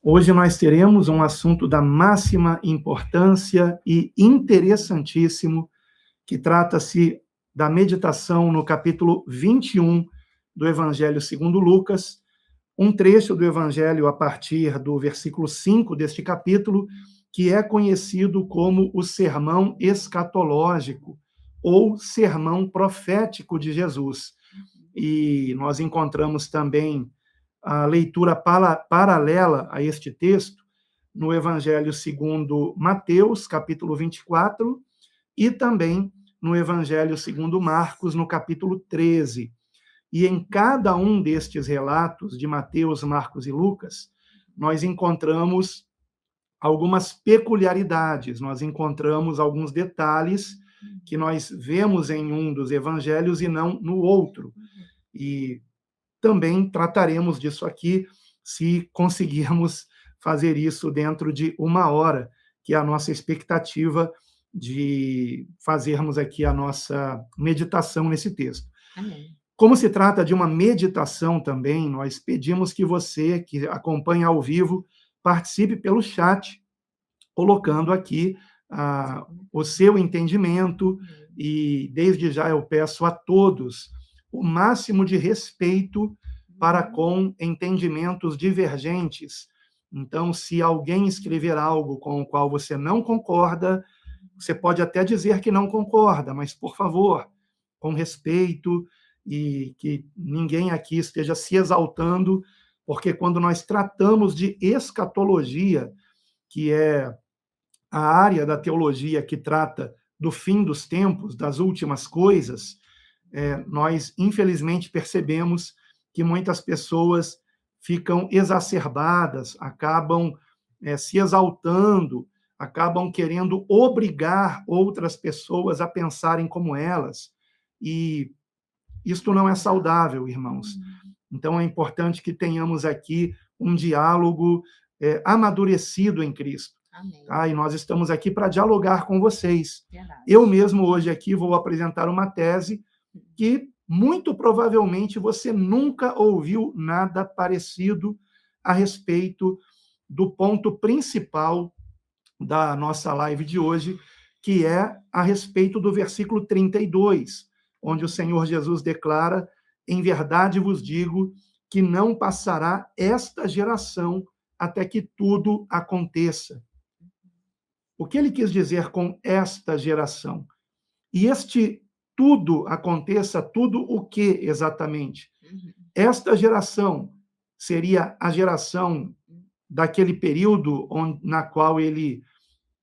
Hoje nós teremos um assunto da máxima importância e interessantíssimo, que trata-se da meditação no capítulo 21 do Evangelho segundo Lucas, um trecho do Evangelho a partir do versículo 5 deste capítulo, que é conhecido como o sermão escatológico, ou sermão profético de Jesus. E nós encontramos também a leitura paralela a este texto no Evangelho segundo Mateus, capítulo 24, e também no Evangelho segundo Marcos, no capítulo 13. E em cada um destes relatos de Mateus, Marcos e Lucas, nós encontramos algumas peculiaridades, nós encontramos alguns detalhes que nós vemos em um dos evangelhos e não no outro. E também trataremos disso aqui, se conseguirmos fazer isso dentro de 1 hora, que é a nossa expectativa de fazermos aqui a nossa meditação nesse texto. Amém. Como se trata de uma meditação também, nós pedimos que você, que acompanha ao vivo, participe pelo chat, colocando aqui o seu entendimento, e desde já eu peço a todos o máximo de respeito para com entendimentos divergentes. Então, se alguém escrever algo com o qual você não concorda, você pode até dizer que não concorda, mas, por favor, com respeito, e que ninguém aqui esteja se exaltando, porque quando nós tratamos de escatologia, que é a área da teologia que trata do fim dos tempos, das últimas coisas, nós, infelizmente, percebemos que muitas pessoas ficam exacerbadas, acabam se exaltando, acabam querendo obrigar outras pessoas a pensarem como elas. E isto não é saudável, irmãos. Então, é importante que tenhamos aqui um diálogo amadurecido em Cristo. Amém. Tá? E nós estamos aqui para dialogar com vocês. Verdade. Eu mesmo hoje aqui vou apresentar uma tese que muito provavelmente você nunca ouviu nada parecido a respeito do ponto principal da nossa live de hoje, que é a respeito do versículo 32, onde o Senhor Jesus declara: em verdade vos digo que não passará esta geração até que tudo aconteça. O que ele quis dizer com esta geração? E este tudo aconteça, tudo o que exatamente? Esta geração seria a geração daquele período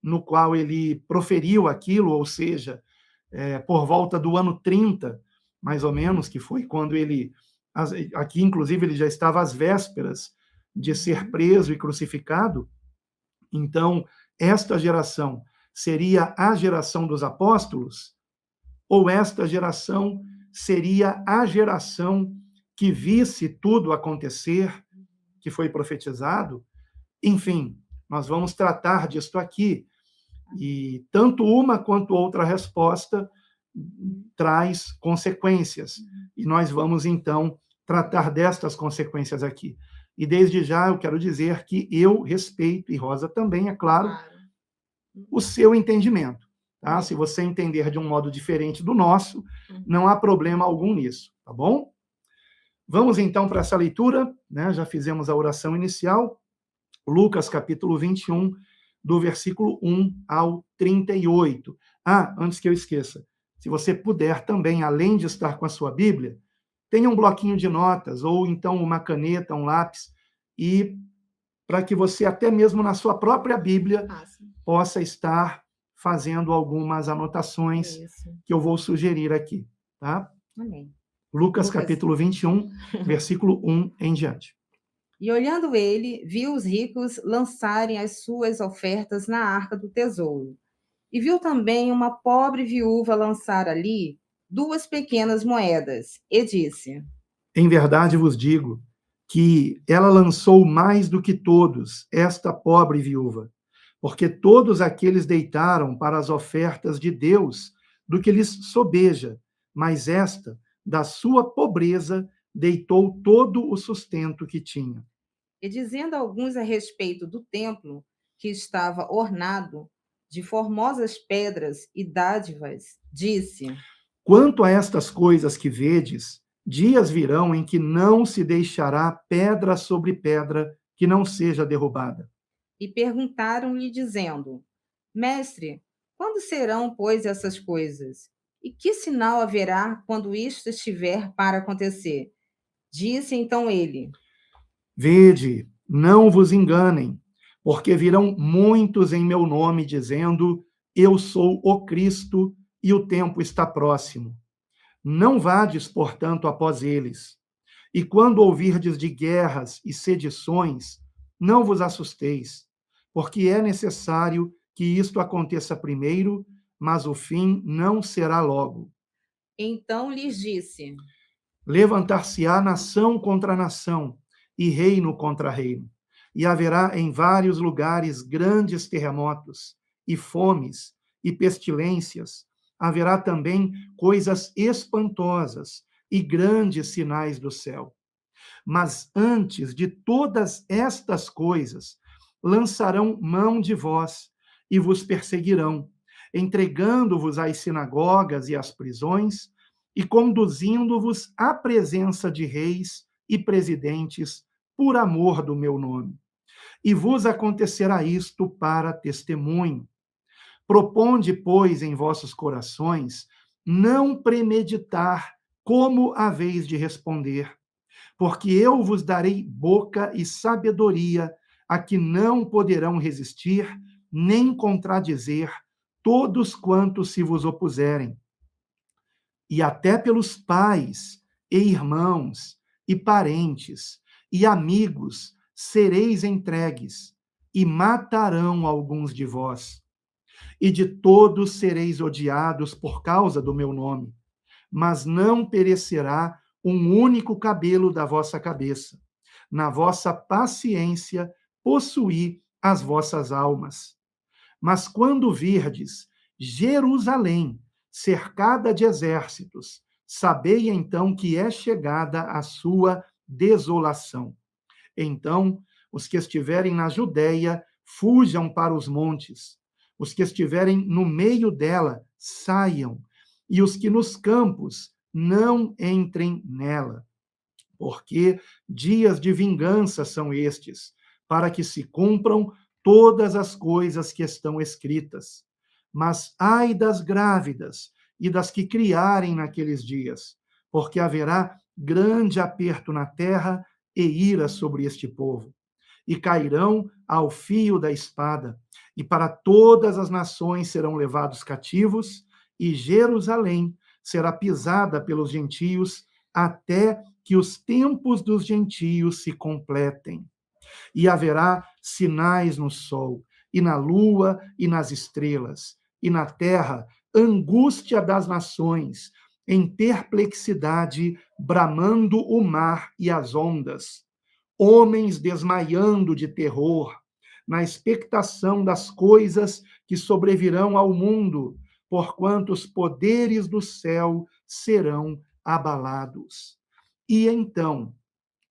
no qual ele proferiu aquilo, ou seja, por volta do ano 30, mais ou menos, que foi quando ele, aqui inclusive ele já estava às vésperas de ser preso e crucificado. Então, esta geração seria a geração dos apóstolos? Ou esta geração seria a geração que visse tudo acontecer, que foi profetizado? Enfim, nós vamos tratar disto aqui. E tanto uma quanto outra resposta traz consequências. E nós vamos, então, tratar destas consequências aqui. E desde já eu quero dizer que eu respeito, e Rosa também, é claro, o seu entendimento. Tá? Se você entender de um modo diferente do nosso, não há problema algum nisso, tá bom? Vamos então para essa leitura, né? Já fizemos a oração inicial, Lucas capítulo 21, do versículo 1 ao 38. Antes que eu esqueça, se você puder também, além de estar com a sua Bíblia, tenha um bloquinho de notas, ou então uma caneta, um lápis, e para que você, até mesmo na sua própria Bíblia, possa estar fazendo algumas anotações que eu vou sugerir aqui. Tá? Amém. Lucas capítulo 21, versículo 1 em diante. E olhando ele, viu os ricos lançarem as suas ofertas na arca do tesouro. E viu também uma pobre viúva lançar ali 2 pequenas moedas, e disse: em verdade vos digo que ela lançou mais do que todos, esta pobre viúva, porque todos aqueles deitaram para as ofertas de Deus do que lhes sobeja, mas esta, da sua pobreza, deitou todo o sustento que tinha. E dizendo alguns a respeito do templo, que estava ornado de formosas pedras e dádivas, disse: Quanto a estas coisas que vedes, dias virão em que não se deixará pedra sobre pedra que não seja derrubada. E perguntaram-lhe, dizendo: Mestre, quando serão, pois, essas coisas? E que sinal haverá quando isto estiver para acontecer? Disse então ele: Vede, não vos enganem, porque virão muitos em meu nome, dizendo: Eu sou o Cristo, e o tempo está próximo. Não vades, portanto, após eles. E quando ouvirdes de guerras e sedições, não vos assusteis, porque é necessário que isto aconteça primeiro, mas o fim não será logo. Então lhes disse: Levantar-se-á nação contra nação e reino contra reino, e haverá em vários lugares grandes terremotos e fomes e pestilências. Haverá também coisas espantosas e grandes sinais do céu. Mas antes de todas estas coisas, lançarão mão de vós e vos perseguirão, entregando-vos às sinagogas e às prisões e conduzindo-vos à presença de reis e presidentes por amor do meu nome. E vos acontecerá isto para testemunho. Proponde, pois, em vossos corações não premeditar como haveis de responder, porque eu vos darei boca e sabedoria a que não poderão resistir, nem contradizer todos quantos se vos opuserem. E até pelos pais, e irmãos, e parentes, e amigos sereis entregues, e matarão alguns de vós. E de todos sereis odiados por causa do meu nome, mas não perecerá um único cabelo da vossa cabeça. Na vossa paciência, possuí as vossas almas. Mas quando virdes Jerusalém cercada de exércitos, sabei então que é chegada a sua desolação. Então, os que estiverem na Judéia, fujam para os montes. Os que estiverem no meio dela, saiam. E os que nos campos, não entrem nela. Porque dias de vingança são estes, para que se cumpram todas as coisas que estão escritas. Mas ai das grávidas e das que criarem naqueles dias, porque haverá grande aperto na terra e ira sobre este povo. E cairão ao fio da espada, e para todas as nações serão levados cativos, e Jerusalém será pisada pelos gentios, até que os tempos dos gentios se completem. E haverá sinais no sol, e na lua, e nas estrelas, e na terra, angústia das nações, em perplexidade, bramando o mar e as ondas, homens desmaiando de terror, na expectação das coisas que sobrevirão ao mundo, porquanto os poderes do céu serão abalados. E então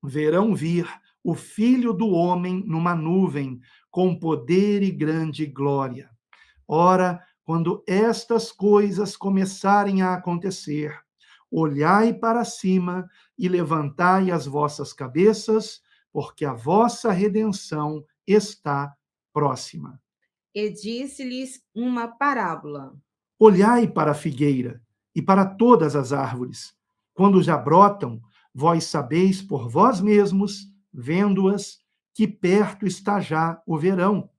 verão vir o Filho do Homem numa nuvem, com poder e grande glória. Ora, quando estas coisas começarem a acontecer, olhai para cima e levantai as vossas cabeças, porque a vossa redenção está próxima. E disse-lhes uma parábola. Olhai para a figueira e para todas as árvores. Quando já brotam, vós sabeis por vós mesmos, vendo-as, que perto está já o verão.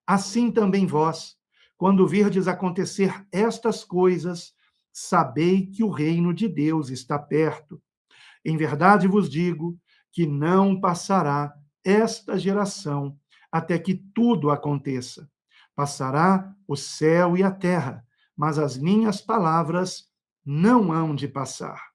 Assim também vós, quando virdes acontecer estas coisas, sabei que o reino de Deus está perto. Em verdade vos digo que não passará esta geração até que tudo aconteça. Passará o céu e a terra, mas as minhas palavras não hão de passar.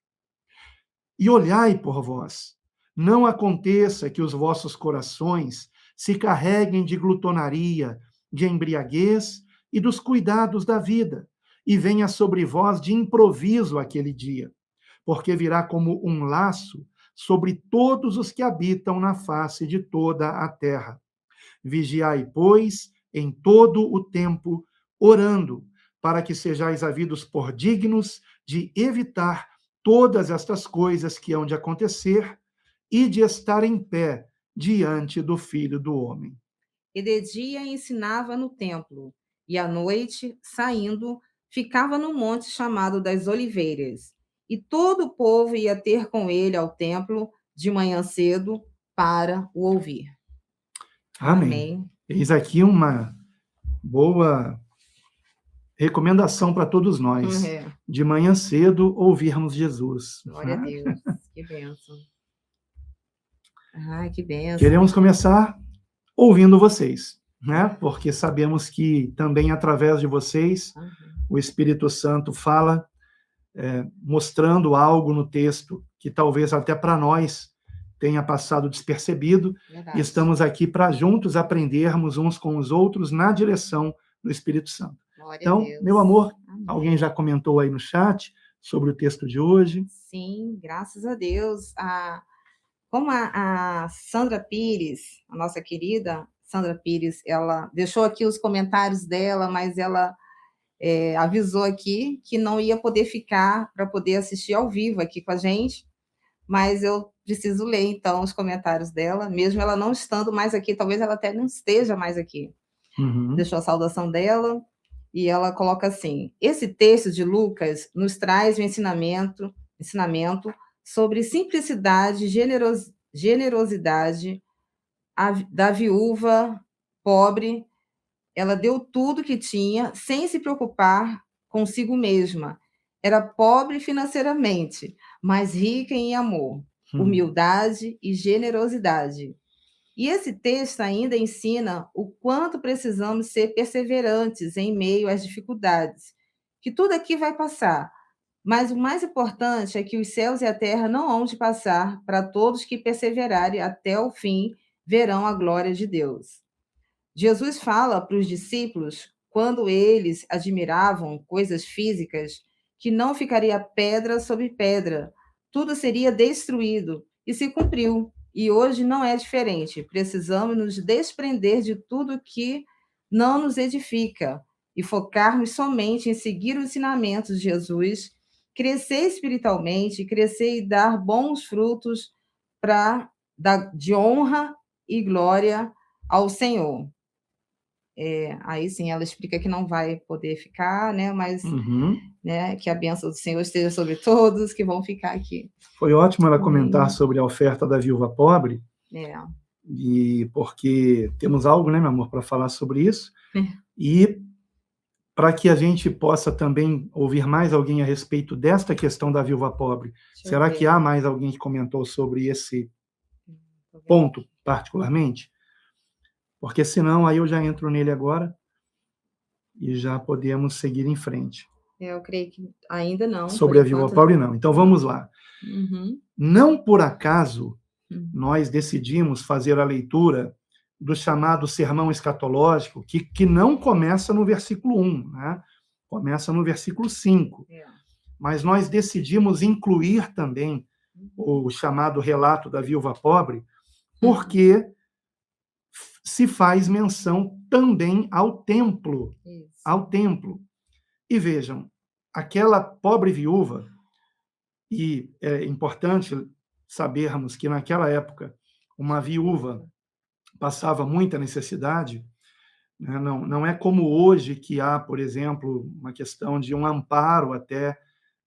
E olhai por vós, não aconteça que os vossos corações se carreguem de glutonaria, de embriaguez e dos cuidados da vida, e venha sobre vós de improviso aquele dia, porque virá como um laço sobre todos os que habitam na face de toda a terra. Vigiai, pois, em todo o tempo, orando, para que sejais havidos por dignos de evitar todas estas coisas que hão de acontecer e de estar em pé diante do Filho do Homem. E de dia ensinava no templo, e à noite, saindo, ficava no monte chamado das Oliveiras. E todo o povo ia ter com ele ao templo de manhã cedo para o ouvir. Amém. Amém. Eis aqui uma boa recomendação para todos nós. De manhã cedo, ouvirmos Jesus. Glória a Deus. Que bênção. Ai, que bênção. Queremos começar ouvindo vocês, né? Porque sabemos que também através de vocês, o Espírito Santo fala, mostrando algo no texto que talvez até para nós tenha passado despercebido. Verdade. E estamos aqui para juntos aprendermos uns com os outros na direção do Espírito Santo. Glória Então, a Deus. meu amor, Amém. alguém já comentou aí no chat sobre o texto de hoje? Sim, graças a Deus. Como a Sandra Pires, a nossa querida Sandra Pires, ela deixou aqui os comentários dela, mas ela avisou aqui que não ia poder ficar para poder assistir ao vivo aqui com a gente, mas eu preciso ler, então, os comentários dela, mesmo ela não estando mais aqui, talvez ela até não esteja mais aqui. Deixou a saudação dela, e ela coloca assim: esse texto de Lucas nos traz o ensinamento sobre simplicidade e generosidade da viúva pobre. Ela deu tudo que tinha, sem se preocupar consigo mesma. Era pobre financeiramente, mas rica em amor, humildade e generosidade. E esse texto ainda ensina o quanto precisamos ser perseverantes em meio às dificuldades, que tudo aqui vai passar, mas o mais importante é que os céus e a terra não hão de passar. Para todos que perseverarem até o fim, verão a glória de Deus. Jesus fala para os discípulos, quando eles admiravam coisas físicas, que não ficaria pedra sobre pedra, tudo seria destruído, e se cumpriu. E hoje não é diferente. Precisamos nos desprender de tudo que não nos edifica e focarmos somente em seguir os ensinamentos de Jesus, crescer espiritualmente, crescer e dar bons frutos de honra e glória ao Senhor. Aí sim, ela explica que não vai poder ficar, né? Mas né, que a bênção do Senhor esteja sobre todos que vão ficar aqui. Foi ótimo ela comentar sobre a oferta da viúva pobre, e porque temos algo, né, meu amor, para falar sobre isso, e para que a gente possa também ouvir mais alguém a respeito desta questão da viúva pobre. Será que há mais alguém que comentou sobre esse ponto, particularmente? Porque senão, aí eu já entro nele agora e já podemos seguir em frente. Eu creio que ainda não. Sobre a viúva pobre, não. Então, vamos lá. Não por acaso, nós decidimos fazer a leitura do chamado sermão escatológico, que não começa no versículo 1, né? Começa no versículo 5. Mas nós decidimos incluir também o chamado relato da viúva pobre, porque se faz menção também ao templo. Ao templo. E vejam, aquela pobre viúva, e é importante sabermos que naquela época uma viúva passava muita necessidade, né? Não é como hoje que há, por exemplo, uma questão de um amparo até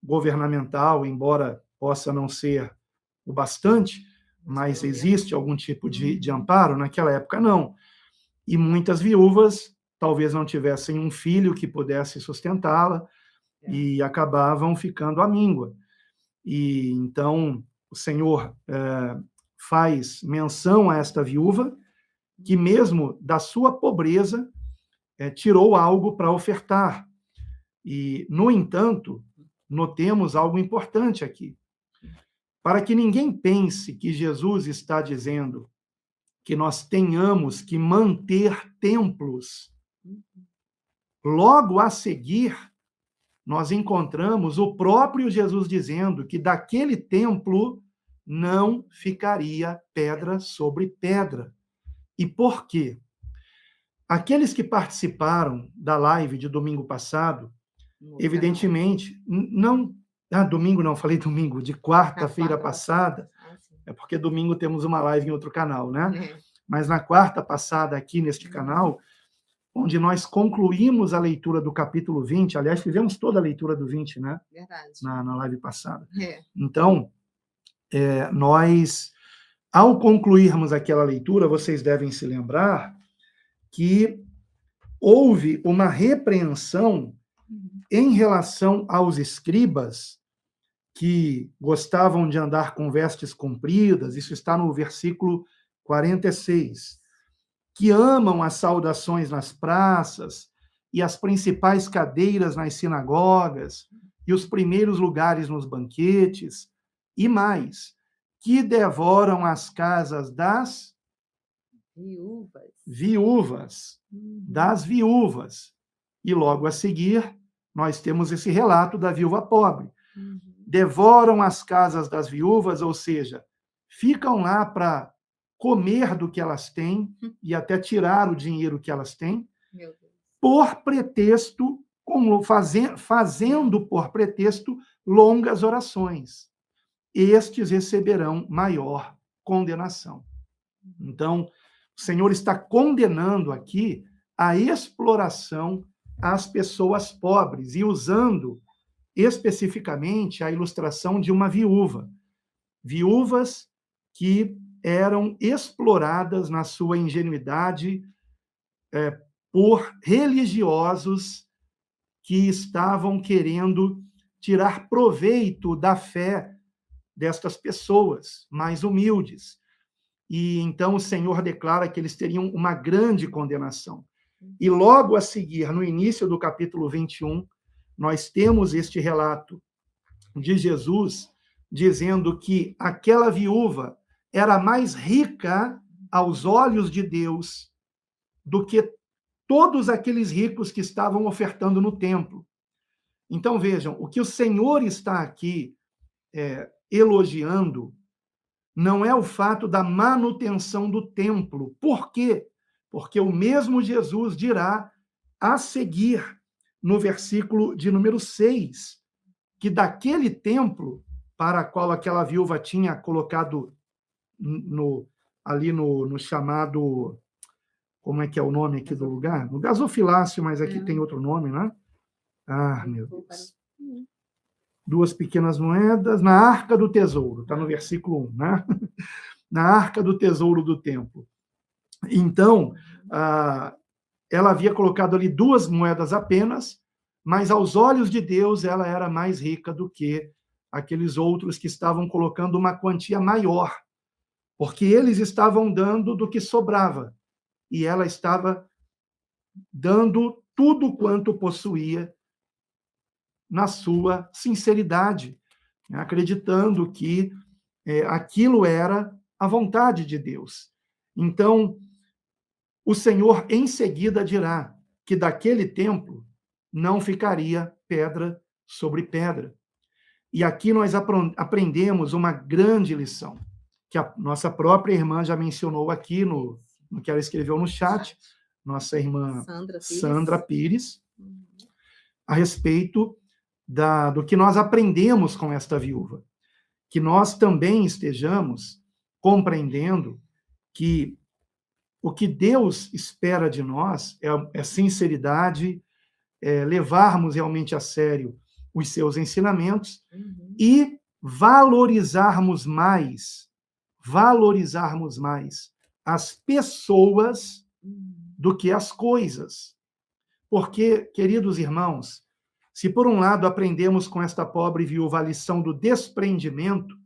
governamental, embora possa não ser o bastante, mas existe algum tipo de amparo. Naquela época, não. E muitas viúvas talvez não tivessem um filho que pudesse sustentá-la e acabavam ficando à míngua. E então o Senhor faz menção a esta viúva, que mesmo da sua pobreza tirou algo para ofertar. E, no entanto, notemos algo importante aqui. Para que ninguém pense que Jesus está dizendo que nós tenhamos que manter templos. Logo a seguir, nós encontramos o próprio Jesus dizendo que daquele templo não ficaria pedra sobre pedra. E por quê? Aqueles que participaram da live de domingo passado, evidentemente, não... domingo não, falei domingo, de quarta-feira passada, é porque domingo temos uma live em outro canal, né? Mas na quarta passada, aqui neste canal, onde nós concluímos a leitura do capítulo 20, aliás, fizemos toda a leitura do 20, né? Verdade. Na live passada. Então, nós, ao concluirmos aquela leitura, vocês devem se lembrar que houve uma repreensão em relação aos escribas que gostavam de andar com vestes compridas, isso está no versículo 46, que amam as saudações nas praças e as principais cadeiras nas sinagogas e os primeiros lugares nos banquetes, e mais, que devoram as casas das viúvas, das viúvas. E logo a seguir, nós temos esse relato da viúva pobre. Devoram as casas das viúvas, ou seja, ficam lá para comer do que elas têm e até tirar o dinheiro que elas têm, por pretexto, fazendo por pretexto longas orações. Estes receberão maior condenação. Então, o Senhor está condenando aqui a exploração às pessoas pobres e usando especificamente a ilustração de uma viúva. Viúvas que eram exploradas na sua ingenuidade por religiosos que estavam querendo tirar proveito da fé destas pessoas mais humildes. E então o Senhor declara que eles teriam uma grande condenação. E logo a seguir, no início do capítulo 21, nós temos este relato de Jesus dizendo que aquela viúva era mais rica aos olhos de Deus do que todos aqueles ricos que estavam ofertando no templo. Então, vejam, o que o Senhor está aqui elogiando não é o fato da manutenção do templo. Por quê? Porque o mesmo Jesus dirá a seguir, no versículo de número 6, que daquele templo para o qual aquela viúva tinha colocado ali no chamado... Como é que é o nome aqui do lugar? No gasofilácio, mas aqui tem outro nome, né? Ah, meu Deus. 2 pequenas moedas na arca do tesouro, está no versículo 1, né? Na arca do tesouro do templo. Então, ela havia colocado ali 2 moedas apenas, mas aos olhos de Deus ela era mais rica do que aqueles outros que estavam colocando uma quantia maior, porque eles estavam dando do que sobrava, e ela estava dando tudo quanto possuía na sua sinceridade, acreditando que aquilo era a vontade de Deus. Então, o Senhor em seguida dirá que daquele templo não ficaria pedra sobre pedra. E aqui nós aprendemos uma grande lição, que a nossa própria irmã já mencionou aqui no que ela escreveu no chat, nossa irmã Sandra Pires, a respeito do que nós aprendemos com esta viúva. Que nós também estejamos compreendendo que o que Deus espera de nós é sinceridade, levarmos realmente a sério os seus ensinamentos e valorizarmos mais as pessoas do que as coisas. Porque, queridos irmãos, se por um lado aprendemos com esta pobre viúva a lição do desprendimento,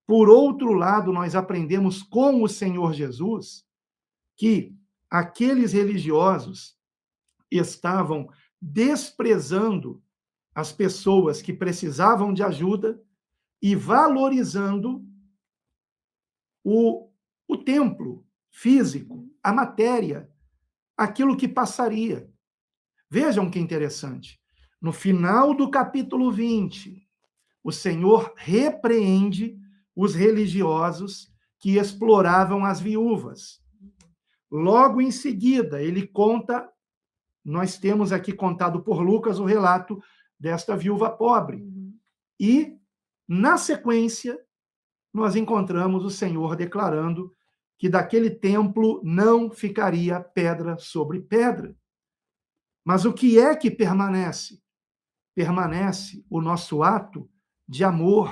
por outro lado nós aprendemos com o Senhor Jesus que aqueles religiosos estavam desprezando as pessoas que precisavam de ajuda e valorizando o templo físico, a matéria, aquilo que passaria. Vejam que interessante. No final do capítulo 20, o Senhor repreende os religiosos que exploravam as viúvas. Logo em seguida, ele conta, nós temos aqui contado por Lucas o relato desta viúva pobre. E, na sequência, nós encontramos o Senhor declarando que daquele templo não ficaria pedra sobre pedra. Mas o que é que permanece? Permanece o nosso ato de amor,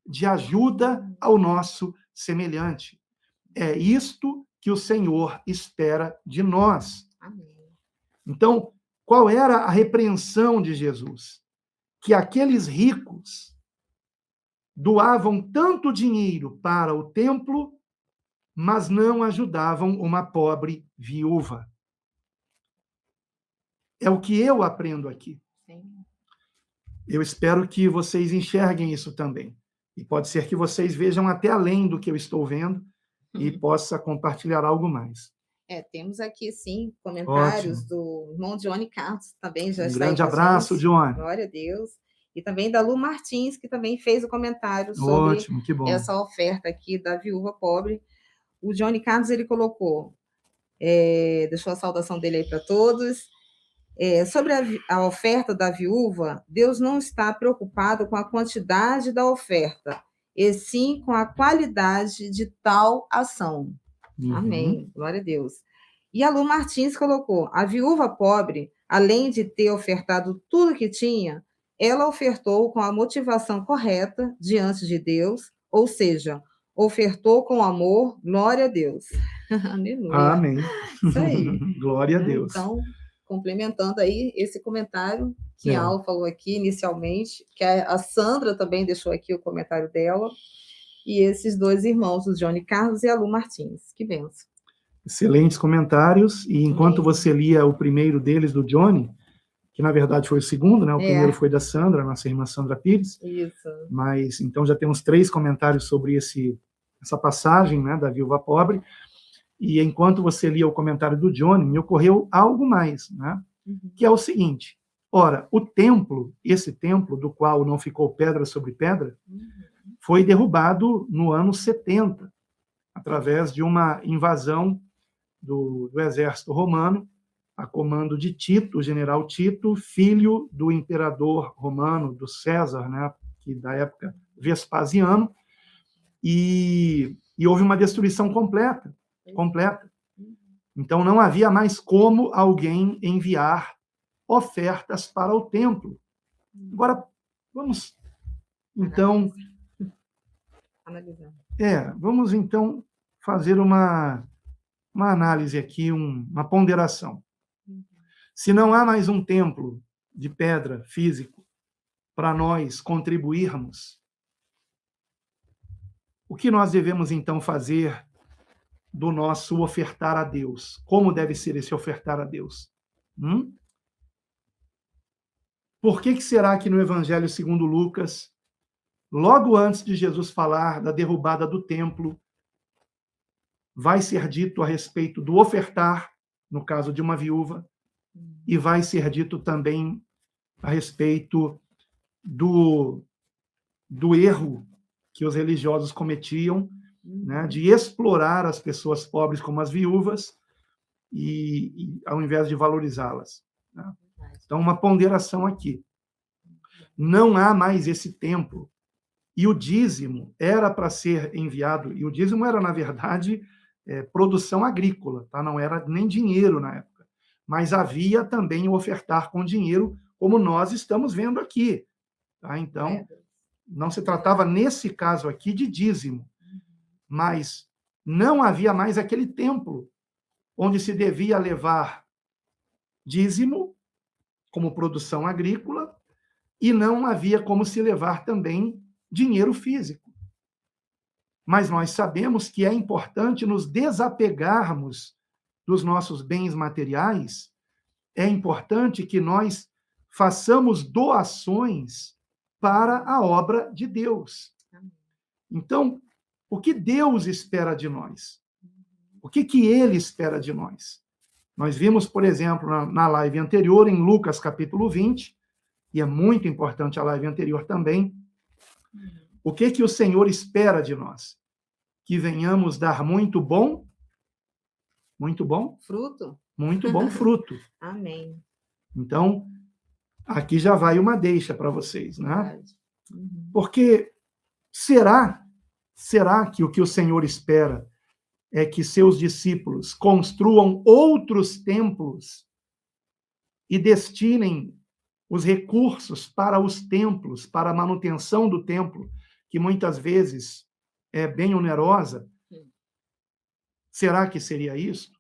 de ajuda ao nosso semelhante. É isto que o Senhor espera de nós. Então, qual era a repreensão de Jesus? Que aqueles ricos doavam tanto dinheiro para o templo, mas não ajudavam uma pobre viúva. É o que eu aprendo aqui. Eu espero que vocês enxerguem isso também. E pode ser que vocês vejam até além do que eu estou vendo e possa compartilhar algo mais. Temos aqui, sim, comentários do irmão Johnny Carlos, também já está aí grande com a abraço, gente. Johnny. Glória a Deus. E também da Lu Martins, que também fez o comentário sobre Ótimo, que bom. essa oferta aqui da viúva pobre. O Johnny Carlos, ele colocou, deixou a saudação dele aí para todos. Sobre a oferta da viúva, Deus não está preocupado com a quantidade da oferta, e sim com a qualidade de tal ação. Amém. Glória a Deus. E a Lu Martins colocou, a viúva pobre, além de ter ofertado tudo que tinha, ela ofertou com a motivação correta diante de Deus, ou seja, ofertou com amor, glória a Deus. Aleluia. Amém. Isso aí. Glória a Deus. Então, complementando aí esse comentário que a Al falou aqui inicialmente, que a Sandra também deixou aqui o comentário dela, e esses dois irmãos, o Johnny Carlos e a Lu Martins. Que benção. Excelentes comentários, e enquanto você lia o primeiro deles, do Johnny, que na verdade foi o segundo, né? O primeiro foi da Sandra, nossa irmã Sandra Pires. Isso. Mas, então, já temos 3 comentários sobre essa passagem, né, da viúva pobre. E enquanto você lia o comentário do Johnny, me ocorreu algo mais, né? Que é o seguinte: ora, o templo, esse templo do qual não ficou pedra sobre pedra, foi derrubado no ano 70, através de uma invasão do exército romano, a comando de Tito, o general Tito, filho do imperador romano, do César, né, que da época Vespasiano, e houve uma destruição completa. Então, não havia mais como alguém enviar ofertas para o templo. Agora, vamos, então... vamos, então, fazer uma análise aqui, uma ponderação. Se não há mais um templo de pedra físico para nós contribuirmos, o que nós devemos, então, fazer do nosso ofertar a Deus? Como deve ser esse ofertar a Deus? Por que será que no Evangelho segundo Lucas, logo antes de Jesus falar da derrubada do templo, vai ser dito a respeito do ofertar, no caso de uma viúva, e vai ser dito também a respeito do erro que os religiosos cometiam, né, de explorar as pessoas pobres como as viúvas, e ao invés de valorizá-las, né? Então, uma ponderação aqui. Não há mais esse templo, e o dízimo era para ser enviado, e o dízimo era, na verdade, produção agrícola, tá? Não era nem dinheiro na época, mas havia também o ofertar com dinheiro, como nós estamos vendo aqui, tá? Então, não se tratava, nesse caso aqui, de dízimo, mas não havia mais aquele templo onde se devia levar dízimo como produção agrícola, e não havia como se levar também dinheiro físico. Mas nós sabemos que é importante nos desapegarmos dos nossos bens materiais, é importante que nós façamos doações para a obra de Deus. Então, o que Deus espera de nós? O que Ele espera de nós? Nós vimos, por exemplo, na live anterior, em Lucas capítulo 20, e é muito importante a live anterior também, O que que o Senhor espera de nós? Que venhamos dar muito bom Fruto? muito bom fruto. Amém. Então, aqui já vai uma deixa para vocês, né? Verdade. Uhum. Porque será que o Senhor espera é que seus discípulos construam outros templos e destinem os recursos para os templos, para a manutenção do templo, que muitas vezes é bem onerosa? Será que seria isso?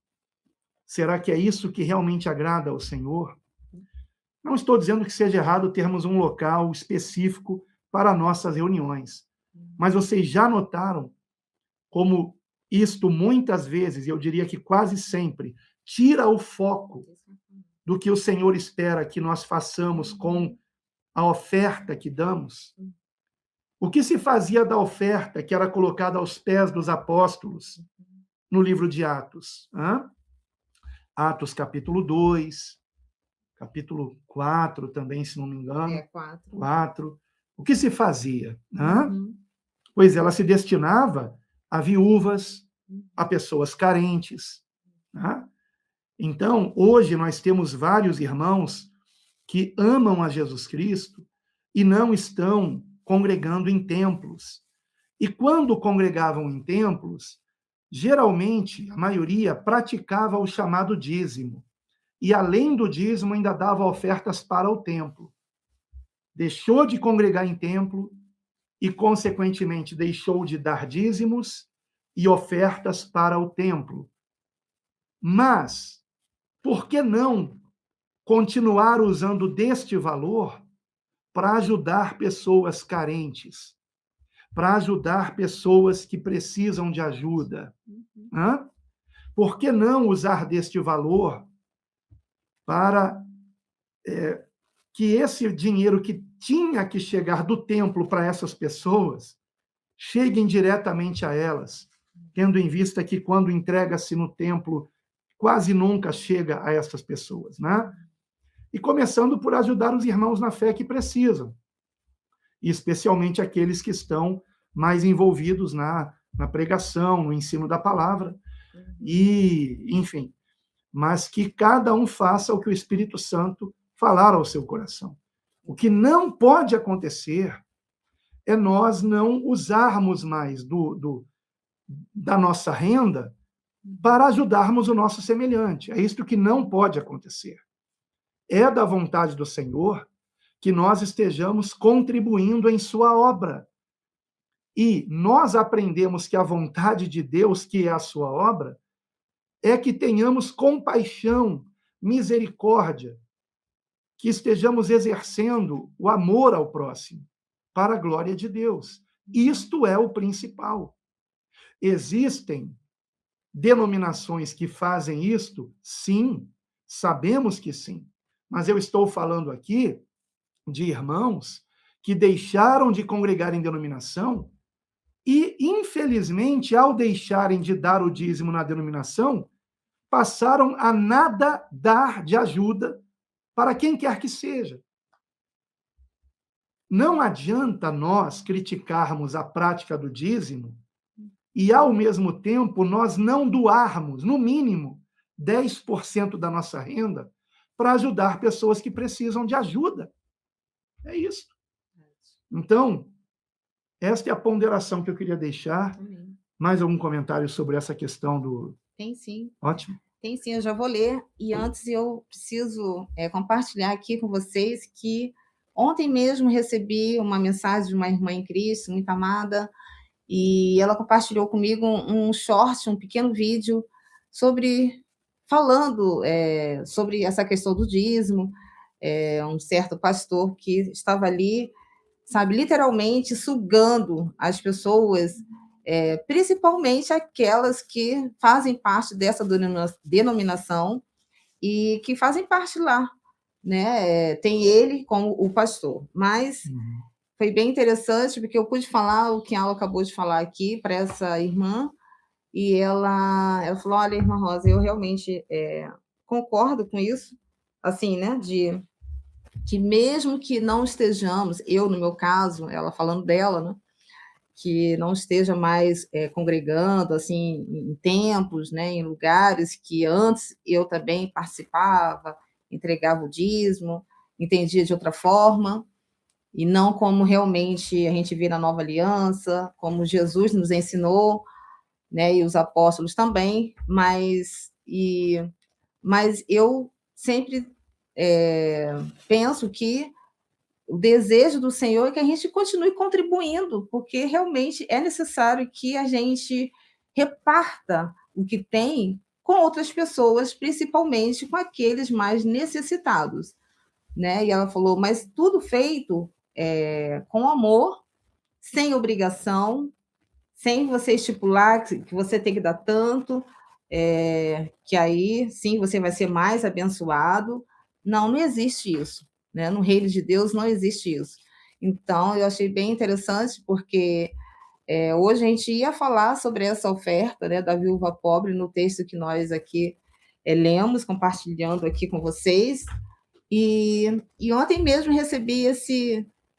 Será que é isso que realmente agrada ao Senhor? Não estou dizendo que seja errado termos um local específico para nossas reuniões, mas vocês já notaram como isto muitas vezes, eu diria que quase sempre, tira o foco do que o Senhor espera que nós façamos com a oferta que damos? O que se fazia da oferta que era colocada aos pés dos apóstolos no livro de Atos? Atos capítulo 2, capítulo 4 também, se não me engano. 4. O que se fazia? Pois ela se destinava a viúvas, a pessoas carentes. Então, hoje nós temos vários irmãos que amam a Jesus Cristo e não estão congregando em templos. E quando congregavam em templos, geralmente, a maioria praticava o chamado dízimo. E, além do dízimo, ainda dava ofertas para o templo. Deixou de congregar em templo e, consequentemente, deixou de dar dízimos e ofertas para o templo. Mas, por que não continuar usando deste valor para ajudar pessoas carentes, para ajudar pessoas que precisam de ajuda? Por que não usar deste valor para que esse dinheiro que tinha que chegar do templo para essas pessoas chegue diretamente a elas, tendo em vista que quando entrega-se no templo, quase nunca chega a essas pessoas, né? E começando por ajudar os irmãos na fé que precisam, e especialmente aqueles que estão mais envolvidos na pregação, no ensino da palavra, e, enfim, mas que cada um faça o que o Espírito Santo falar ao seu coração. O que não pode acontecer é nós não usarmos mais da nossa renda para ajudarmos o nosso semelhante. É isto que não pode acontecer. É da vontade do Senhor que nós estejamos contribuindo em sua obra. E nós aprendemos que a vontade de Deus, que é a sua obra, é que tenhamos compaixão, misericórdia, que estejamos exercendo o amor ao próximo, para a glória de Deus. Isto é o principal. Existem denominações que fazem isto? Sim, sabemos que sim. Mas eu estou falando aqui de irmãos que deixaram de congregar em denominação e, infelizmente, ao deixarem de dar o dízimo na denominação, passaram a nada dar de ajuda para quem quer que seja. Não adianta nós criticarmos a prática do dízimo e, ao mesmo tempo, nós não doarmos, no mínimo, 10% da nossa renda para ajudar pessoas que precisam de ajuda. É isso. Então, esta é a ponderação que eu queria deixar. Mais algum comentário sobre essa questão do... Tem sim. Ótimo. Tem sim, eu já vou ler. E antes eu preciso compartilhar aqui com vocês que ontem mesmo recebi uma mensagem de uma irmã em Cristo, muito amada, e ela compartilhou comigo um short, um pequeno vídeo falando sobre essa questão do dízimo. Um certo pastor que estava ali, sabe, literalmente sugando as pessoas, principalmente aquelas que fazem parte dessa denominação e que fazem parte lá, né? Tem ele como o pastor, mas foi bem interessante porque eu pude falar o que ela acabou de falar aqui para essa irmã, e ela falou: olha, irmã Rosa, eu realmente concordo com isso, assim, né, de que mesmo que não estejamos, eu no meu caso, ela falando dela, né, que não esteja mais congregando assim em templos, né, em lugares que antes eu também participava, entregava o dízimo, entendia de outra forma, e não como realmente a gente vê na Nova Aliança, como Jesus nos ensinou, né, e os apóstolos também, mas eu sempre penso que o desejo do Senhor é que a gente continue contribuindo, porque realmente é necessário que a gente reparta o que tem com outras pessoas, principalmente com aqueles mais necessitados, né? E ela falou, mas tudo feito com amor, sem obrigação, sem você estipular que você tem que dar tanto, que aí sim você vai ser mais abençoado. Não, não existe isso, né? No reino de Deus não existe isso. Então, eu achei bem interessante, porque hoje a gente ia falar sobre essa oferta, né, da viúva pobre no texto que nós aqui lemos, compartilhando aqui com vocês. E ontem mesmo recebi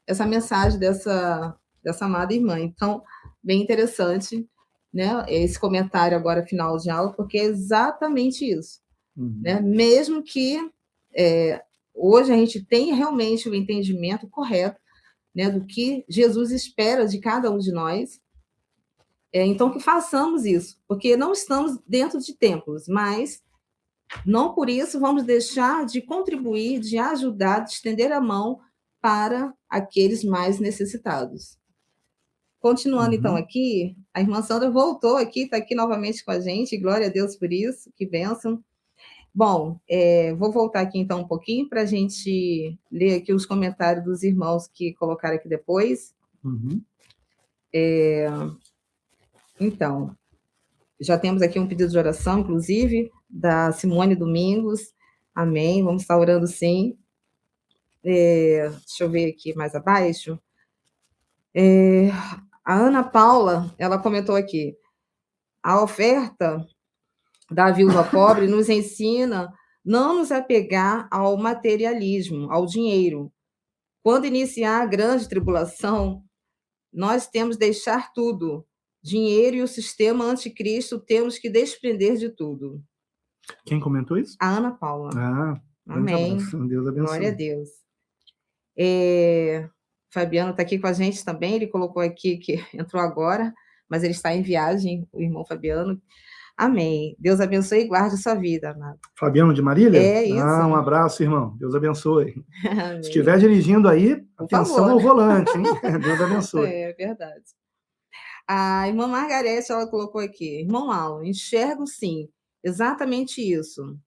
essa mensagem dessa amada irmã. Então, bem interessante, né, esse comentário agora final de aula, porque é exatamente isso. Né? Mesmo que hoje a gente tenha realmente o entendimento correto, né, do que Jesus espera de cada um de nós, então que façamos isso, porque não estamos dentro de templos, mas não por isso vamos deixar de contribuir, de ajudar, de estender a mão para aqueles mais necessitados. Continuando, então, aqui, a irmã Sandra voltou aqui, está aqui novamente com a gente, glória a Deus por isso, que bênção. Bom, vou voltar aqui, então, um pouquinho para a gente ler aqui os comentários dos irmãos que colocaram aqui depois. Então, já temos aqui um pedido de oração, inclusive, da Simone Domingos. Amém, vamos estar orando sim. Deixa eu ver aqui mais abaixo. A Ana Paula, ela comentou aqui, a oferta da viúva pobre nos ensina não nos apegar ao materialismo, ao dinheiro. Quando iniciar a grande tribulação, nós temos de deixar tudo. Dinheiro e o sistema anticristo temos que desprender de tudo. Quem comentou isso? A Ana Paula. Amém. Deus abençoe. Glória a Deus. Fabiano está aqui com a gente também, ele colocou aqui que entrou agora, mas ele está em viagem, o irmão Fabiano. Amém. Deus abençoe e guarde sua vida, amado. Fabiano de Marília? É isso. Um abraço, irmão. Deus abençoe. Se estiver dirigindo aí, atenção ao volante, hein? Deus abençoe. É verdade. A irmã Margarete, ela colocou aqui, irmão Alan, enxergo sim, exatamente isso,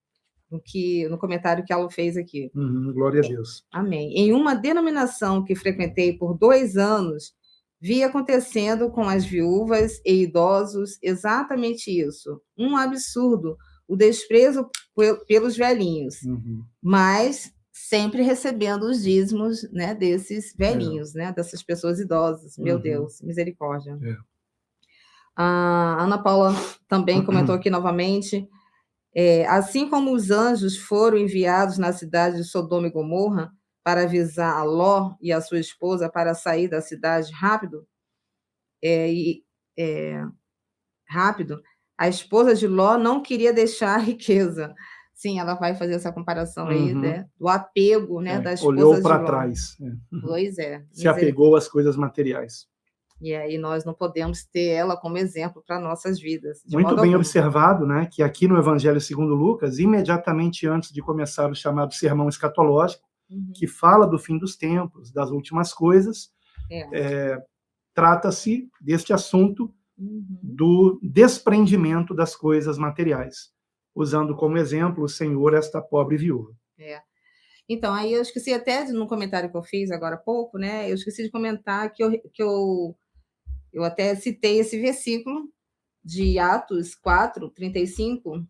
no comentário que ela fez aqui. Glória a Deus. Amém. Em uma denominação que frequentei por 2 anos, vi acontecendo com as viúvas e idosos exatamente isso. Um absurdo, o desprezo pelos velhinhos, mas sempre recebendo os dízimos, né, desses velhinhos, né, dessas pessoas idosas. Meu Deus, misericórdia. A Ana Paula também comentou aqui novamente, assim como os anjos foram enviados na cidade de Sodoma e Gomorra para avisar a Ló e a sua esposa para sair da cidade rápido, a esposa de Ló não queria deixar a riqueza. Sim, ela vai fazer essa comparação aí, né, do apego, né, da esposa de Ló. Olhou para trás. Pois é. Se apegou às coisas materiais. E aí nós não podemos ter ela como exemplo para nossas vidas. Muito bem observado, né, que aqui no Evangelho segundo Lucas, imediatamente antes de começar o chamado sermão escatológico, que fala do fim dos tempos, das últimas coisas, trata-se deste assunto do desprendimento das coisas materiais, usando como exemplo o Senhor, esta pobre viúva. Então, aí eu esqueci até, no comentário que eu fiz agora há pouco, né, eu esqueci de comentar que eu até citei esse versículo de Atos 4:35,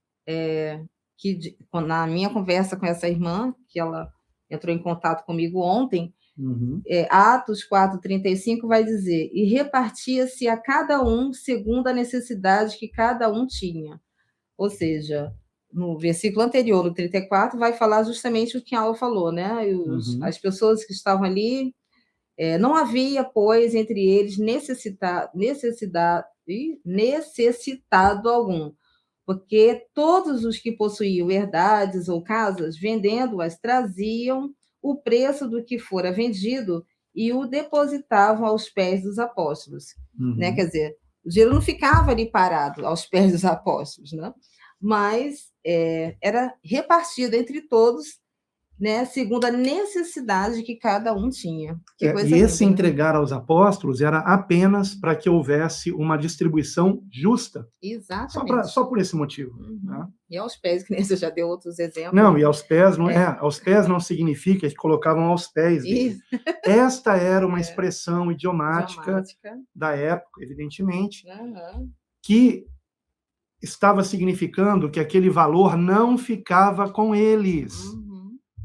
que na minha conversa com essa irmã, que ela entrou em contato comigo ontem, Atos 4:35 vai dizer, e repartia-se a cada um segundo a necessidade que cada um tinha. Ou seja, no versículo anterior, no 34, vai falar justamente o que a aula falou, né? As pessoas que estavam ali Não havia, pois, entre eles necessitado algum, porque todos os que possuíam herdades ou casas, vendendo-as, traziam o preço do que fora vendido e o depositavam aos pés dos apóstolos. Né? Quer dizer, o dinheiro não ficava ali parado aos pés dos apóstolos, né? Mas era repartido entre todos, né, segundo a necessidade que cada um tinha. Que coisa E esse linda, né? entregar aos apóstolos era apenas para que houvesse uma distribuição justa. Exatamente. Só por esse motivo. Uhum. Né? E aos pés, que nem você já deu outros exemplos. Não, e aos pés aos pés não significa que colocavam aos pés dele. Esta era uma expressão idiomática da época, evidentemente, que estava significando que aquele valor não ficava com eles.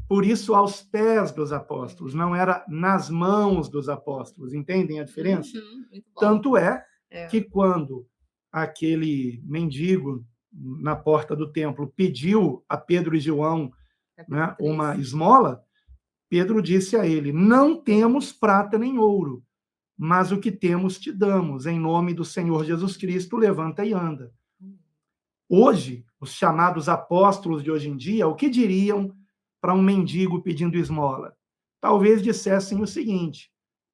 Por isso, aos pés dos apóstolos, não era nas mãos dos apóstolos. Entendem a diferença? Tanto é que quando aquele mendigo na porta do templo pediu a Pedro e João, né, uma esmola, Pedro disse a ele: não temos prata nem ouro, mas o que temos te damos. Em nome do Senhor Jesus Cristo, levanta e anda. Hoje, os chamados apóstolos de hoje em dia, o que diriam para um mendigo pedindo esmola? Talvez dissessem o seguinte: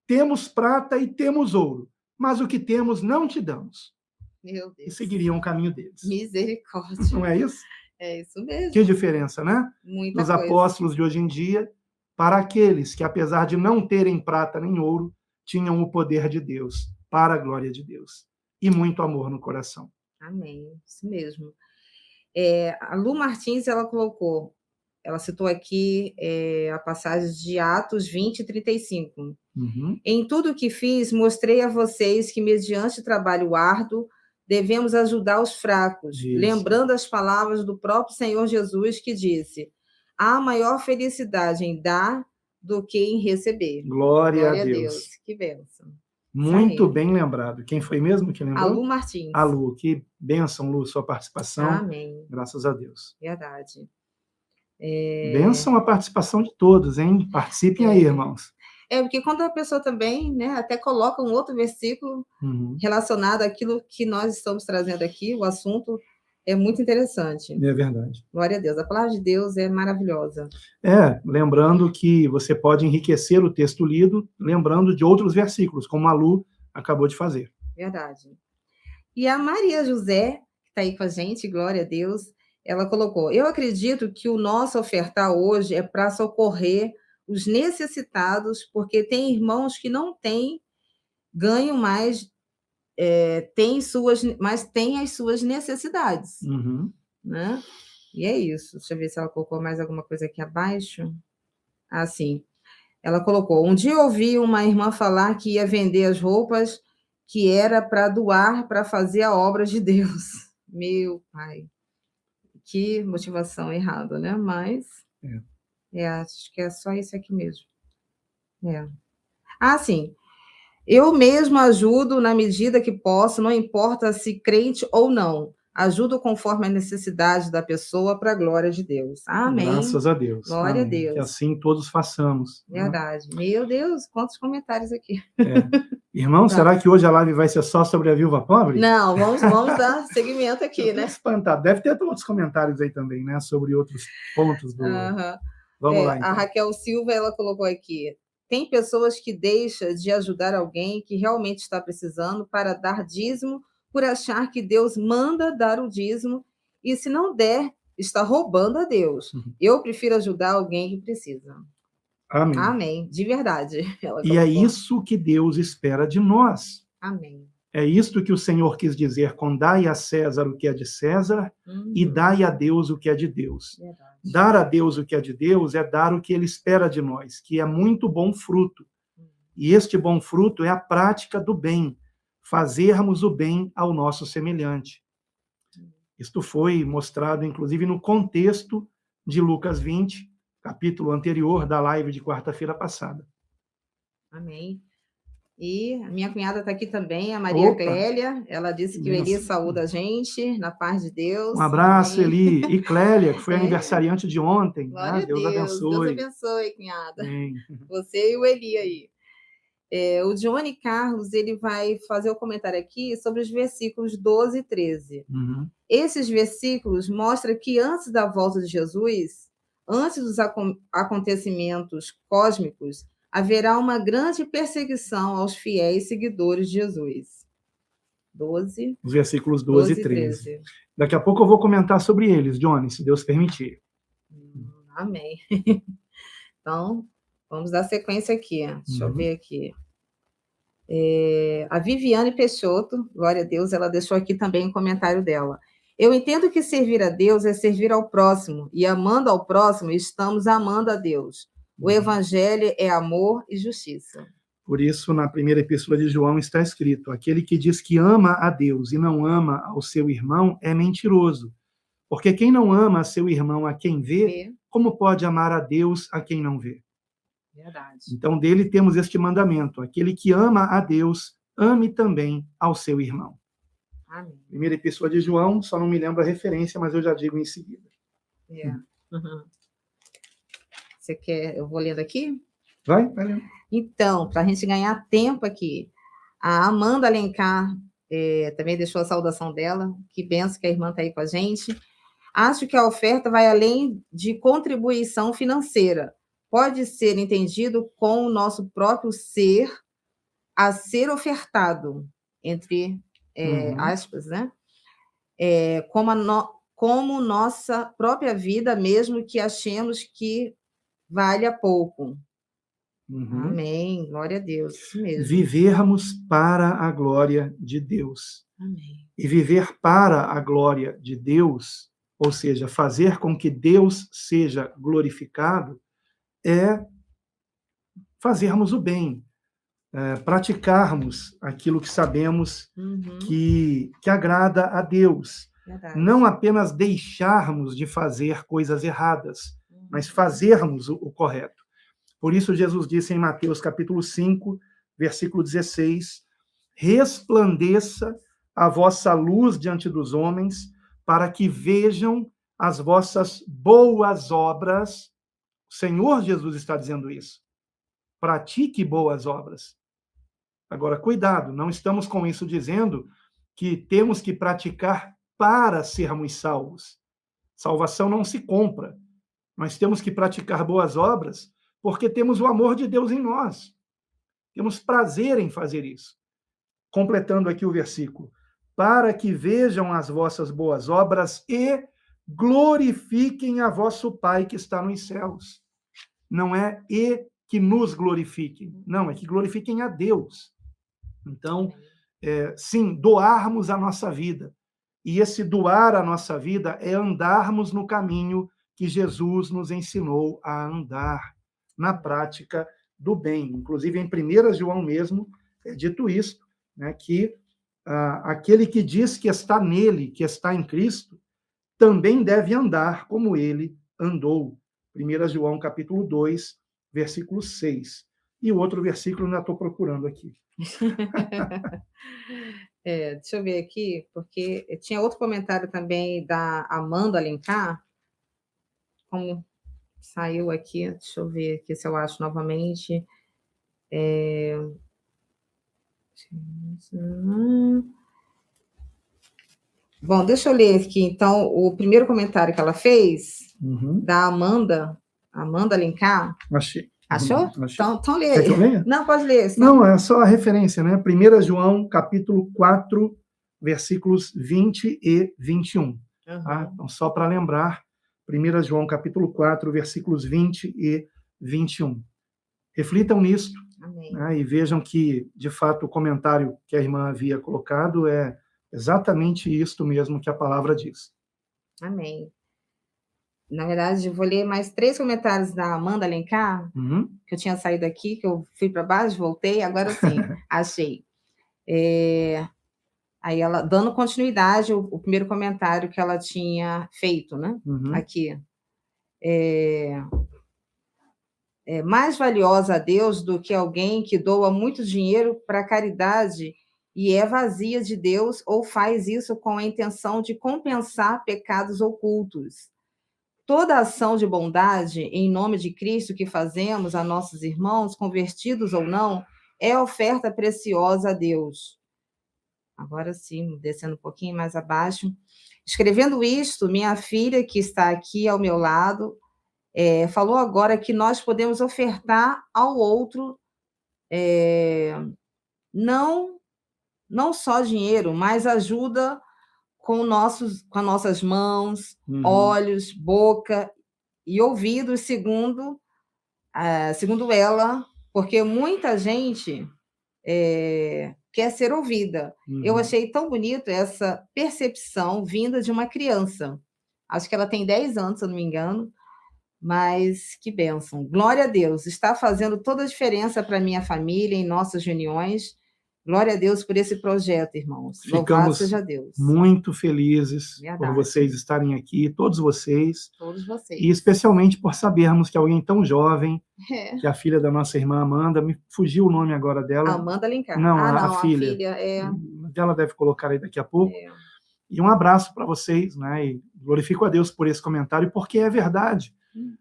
temos prata e temos ouro, mas o que temos não te damos. Meu Deus. E seguiriam o caminho deles. Misericórdia. Não é isso? É isso mesmo. Que diferença, né? Muita Dos coisa. apóstolos de hoje em dia para aqueles que, apesar de não terem prata nem ouro, tinham o poder de Deus, para a glória de Deus. E muito amor no coração. Amém. Isso mesmo. A Lu Martins, ela citou aqui a passagem de Atos 20, 35. Em tudo o que fiz, mostrei a vocês que, mediante trabalho árduo, devemos ajudar os fracos, lembrando as palavras do próprio Senhor Jesus, que disse: há maior felicidade em dar do que em receber. Glória a Deus. Que bênção. Muito bem lembrado. Quem foi mesmo que lembrou? A Lu Martins. A Lu. Que bênção, Lu, sua participação. Amém. Graças a Deus. Verdade. Bênção a participação de todos, hein? Participem aí, irmãos. Porque quando a pessoa também, né, até coloca um outro versículo relacionado àquilo que nós estamos trazendo aqui, o assunto é muito interessante. É verdade. Glória a Deus. A palavra de Deus é maravilhosa. Lembrando que você pode enriquecer o texto lido, lembrando de outros versículos, como a Lu acabou de fazer. Verdade. E a Maria José, que está aí com a gente, glória a Deus, ela colocou: eu acredito que o nosso ofertar hoje é para socorrer os necessitados, porque tem irmãos que não têm ganho mais, mas têm as suas necessidades. Né? E é isso. Deixa eu ver se ela colocou mais alguma coisa aqui abaixo. Sim. Ela colocou: um dia eu ouvi uma irmã falar que ia vender as roupas que era para doar para fazer a obra de Deus. Meu pai. Que motivação errada, né? Mas acho que é só isso aqui mesmo. Sim. Eu mesmo ajudo na medida que posso, não importa se crente ou não. Ajudo conforme a necessidade da pessoa para a glória de Deus. Amém. Graças a Deus. Glória a Deus. Que assim todos façamos. Verdade. Né? Meu Deus, quantos comentários aqui. Irmão, será que hoje a live vai ser só sobre a viúva pobre? Não, vamos dar seguimento aqui, né? Espantado. Deve ter outros comentários aí também, né? Sobre outros pontos do... Vamos lá, então. A Raquel Silva, ela colocou aqui: tem pessoas que deixam de ajudar alguém que realmente está precisando para dar dízimo por achar que Deus manda dar o dízimo e, se não der, está roubando a Deus. Eu prefiro ajudar alguém que precisa. Amém. Amém. De verdade. E é isso que Deus espera de nós. Amém. É isto que o Senhor quis dizer com dai a César o que é de César e dai a Deus o que é de Deus. Verdade. Dar a Deus o que é de Deus é dar o que Ele espera de nós, que é muito bom fruto. E este bom fruto é a prática do bem, fazermos o bem ao nosso semelhante. Isto foi mostrado, inclusive, no contexto de Lucas 20, capítulo anterior da live de quarta-feira passada. Amém. E a minha cunhada está aqui também, a Maria Clélia. Ela disse que o Eli saúda a gente, na paz de Deus. Um abraço, Eli. E Clélia, que foi aniversariante de ontem. Glória a Deus. Deus abençoe. Deus abençoe, cunhada. Amém. Você e o Eli aí. O Johnny Carlos ele vai fazer o comentário aqui sobre os versículos 12 e 13. Uhum. Esses versículos mostram que antes da volta de Jesus, antes dos acontecimentos cósmicos, haverá uma grande perseguição aos fiéis seguidores de Jesus. 12, Os versículos 12 12 e e 13. 13. Daqui a pouco eu vou comentar sobre eles, Johnny, se Deus permitir. Amém. Então, vamos dar sequência aqui. Deixa eu ver aqui. A Viviane Peixoto, glória a Deus, ela deixou aqui também um comentário dela. Eu entendo que servir a Deus é servir ao próximo, e amando ao próximo, estamos amando a Deus. O evangelho é amor e justiça. Por isso, na primeira epístola de João está escrito: aquele que diz que ama a Deus e não ama ao seu irmão é mentiroso. Porque quem não ama a seu irmão a quem vê, como pode amar a Deus a quem não vê? Verdade. Então, dele temos este mandamento: aquele que ama a Deus, ame também ao seu irmão. Amém. Primeira epístola de João, só não me lembro a referência, mas eu já digo em seguida. Você quer? Eu vou lendo aqui? Vai lendo. Então, para a gente ganhar tempo aqui, a Amanda Alencar também deixou a saudação dela, que benção que a irmã está aí com a gente. Acho que a oferta vai além de contribuição financeira. Pode ser entendido com o nosso próprio ser a ser ofertado, entre aspas, né? Como nossa própria vida, mesmo que achemos que valha pouco. Amém. Glória a Deus. Isso mesmo. Vivermos para a glória de Deus. Amém. E viver para a glória de Deus, ou seja, fazer com que Deus seja glorificado, é fazermos o bem, praticarmos aquilo que sabemos que agrada a Deus. Verdade. Não apenas deixarmos de fazer coisas erradas, mas fazermos o correto. Por isso, Jesus disse em Mateus capítulo 5, versículo 16, resplandeça a vossa luz diante dos homens, para que vejam as vossas boas obras. O Senhor Jesus está dizendo isso. Pratique boas obras. Agora, cuidado, não estamos com isso dizendo que temos que praticar para sermos salvos. Salvação não se compra. Nós temos que praticar boas obras porque temos o amor de Deus em nós. Temos prazer em fazer isso. Completando aqui o versículo. Para que vejam as vossas boas obras e glorifiquem a vosso Pai que está nos céus. Não é e que nos glorifiquem. Não, é que glorifiquem a Deus. Então, sim, doarmos a nossa vida. E esse doar a nossa vida é andarmos no caminho que Jesus nos ensinou a andar, na prática do bem. Inclusive, em 1 João mesmo, é dito isso, né, que aquele que diz que está nele, que está em Cristo, também deve andar como ele andou. 1 João capítulo 2, versículo 6. E o outro versículo eu ainda estou procurando aqui. Deixa eu ver aqui, porque tinha outro comentário também da Amanda Alencar, como saiu aqui, deixa eu ver aqui se eu acho novamente. Bom, deixa eu ler aqui, então, o primeiro comentário que ela fez, da Amanda Alencar. Achei. Achou? Achei. Então lê Quer aí. que eu leia? Não, pode ler. Não, é só a referência, né? 1 João, capítulo 4, versículos 20 e 21. Tá? Então, só para lembrar, 1 João, capítulo 4, versículos 20 e 21. Reflitam nisto, né? E vejam que, de fato, o comentário que a irmã havia colocado é exatamente isto mesmo que a palavra diz. Amém. Na verdade, eu vou ler mais 3 comentários da Amanda Alencar, que eu tinha saído aqui, que eu fui para baixo, voltei, agora sim, achei. Aí ela, dando continuidade, o primeiro comentário que ela tinha feito, né? Aqui. É mais valiosa a Deus do que alguém que doa muito dinheiro para caridade e é vazia de Deus ou faz isso com a intenção de compensar pecados ocultos. Toda ação de bondade em nome de Cristo que fazemos a nossos irmãos, convertidos ou não, é oferta preciosa a Deus. Agora sim, descendo um pouquinho mais abaixo. Escrevendo isto, minha filha, que está aqui ao meu lado, falou agora que nós podemos ofertar ao outro, não, não só dinheiro, mas ajuda com as nossas mãos, olhos, boca e ouvidos, segundo ela, porque muita gente quer ser ouvida. Eu achei tão bonito essa percepção vinda de uma criança. Acho que ela tem 10 anos, se eu não me engano, mas que bênção. Glória a Deus, está fazendo toda a diferença para a minha família, em nossas reuniões. Glória a Deus por esse projeto, irmãos. Louvado seja Deus. Muito felizes Verdade. por vocês estarem aqui, todos vocês. Todos vocês. E especialmente por sabermos que alguém tão jovem, que é a filha da nossa irmã Amanda, me fugiu o nome agora dela. Amanda Alencar. Não, não, a filha. Ela deve colocar aí daqui a pouco. E um abraço para vocês, né? E glorifico a Deus por esse comentário, porque é verdade.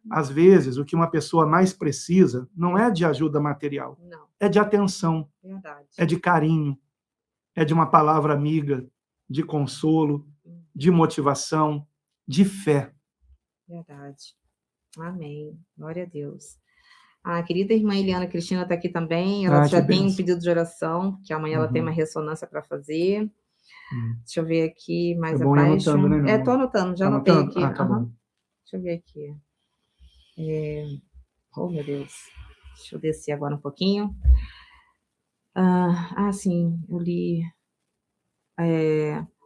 Às vezes, o que uma pessoa mais precisa não é de ajuda material, é de atenção, é de carinho, é de uma palavra amiga, de consolo, de motivação, de fé. Verdade. Amém. Glória a Deus. A querida irmã Eliana Cristina está aqui também. Ela já tem um pedido de oração, que amanhã ela tem uma ressonância para fazer. Deixa eu ver aqui mais abaixo. Anotando, né, estou anotando, já anotei aqui. Tá bom. Deixa eu ver aqui. Oh, meu Deus. Deixa eu descer agora um pouquinho. Sim, eu li.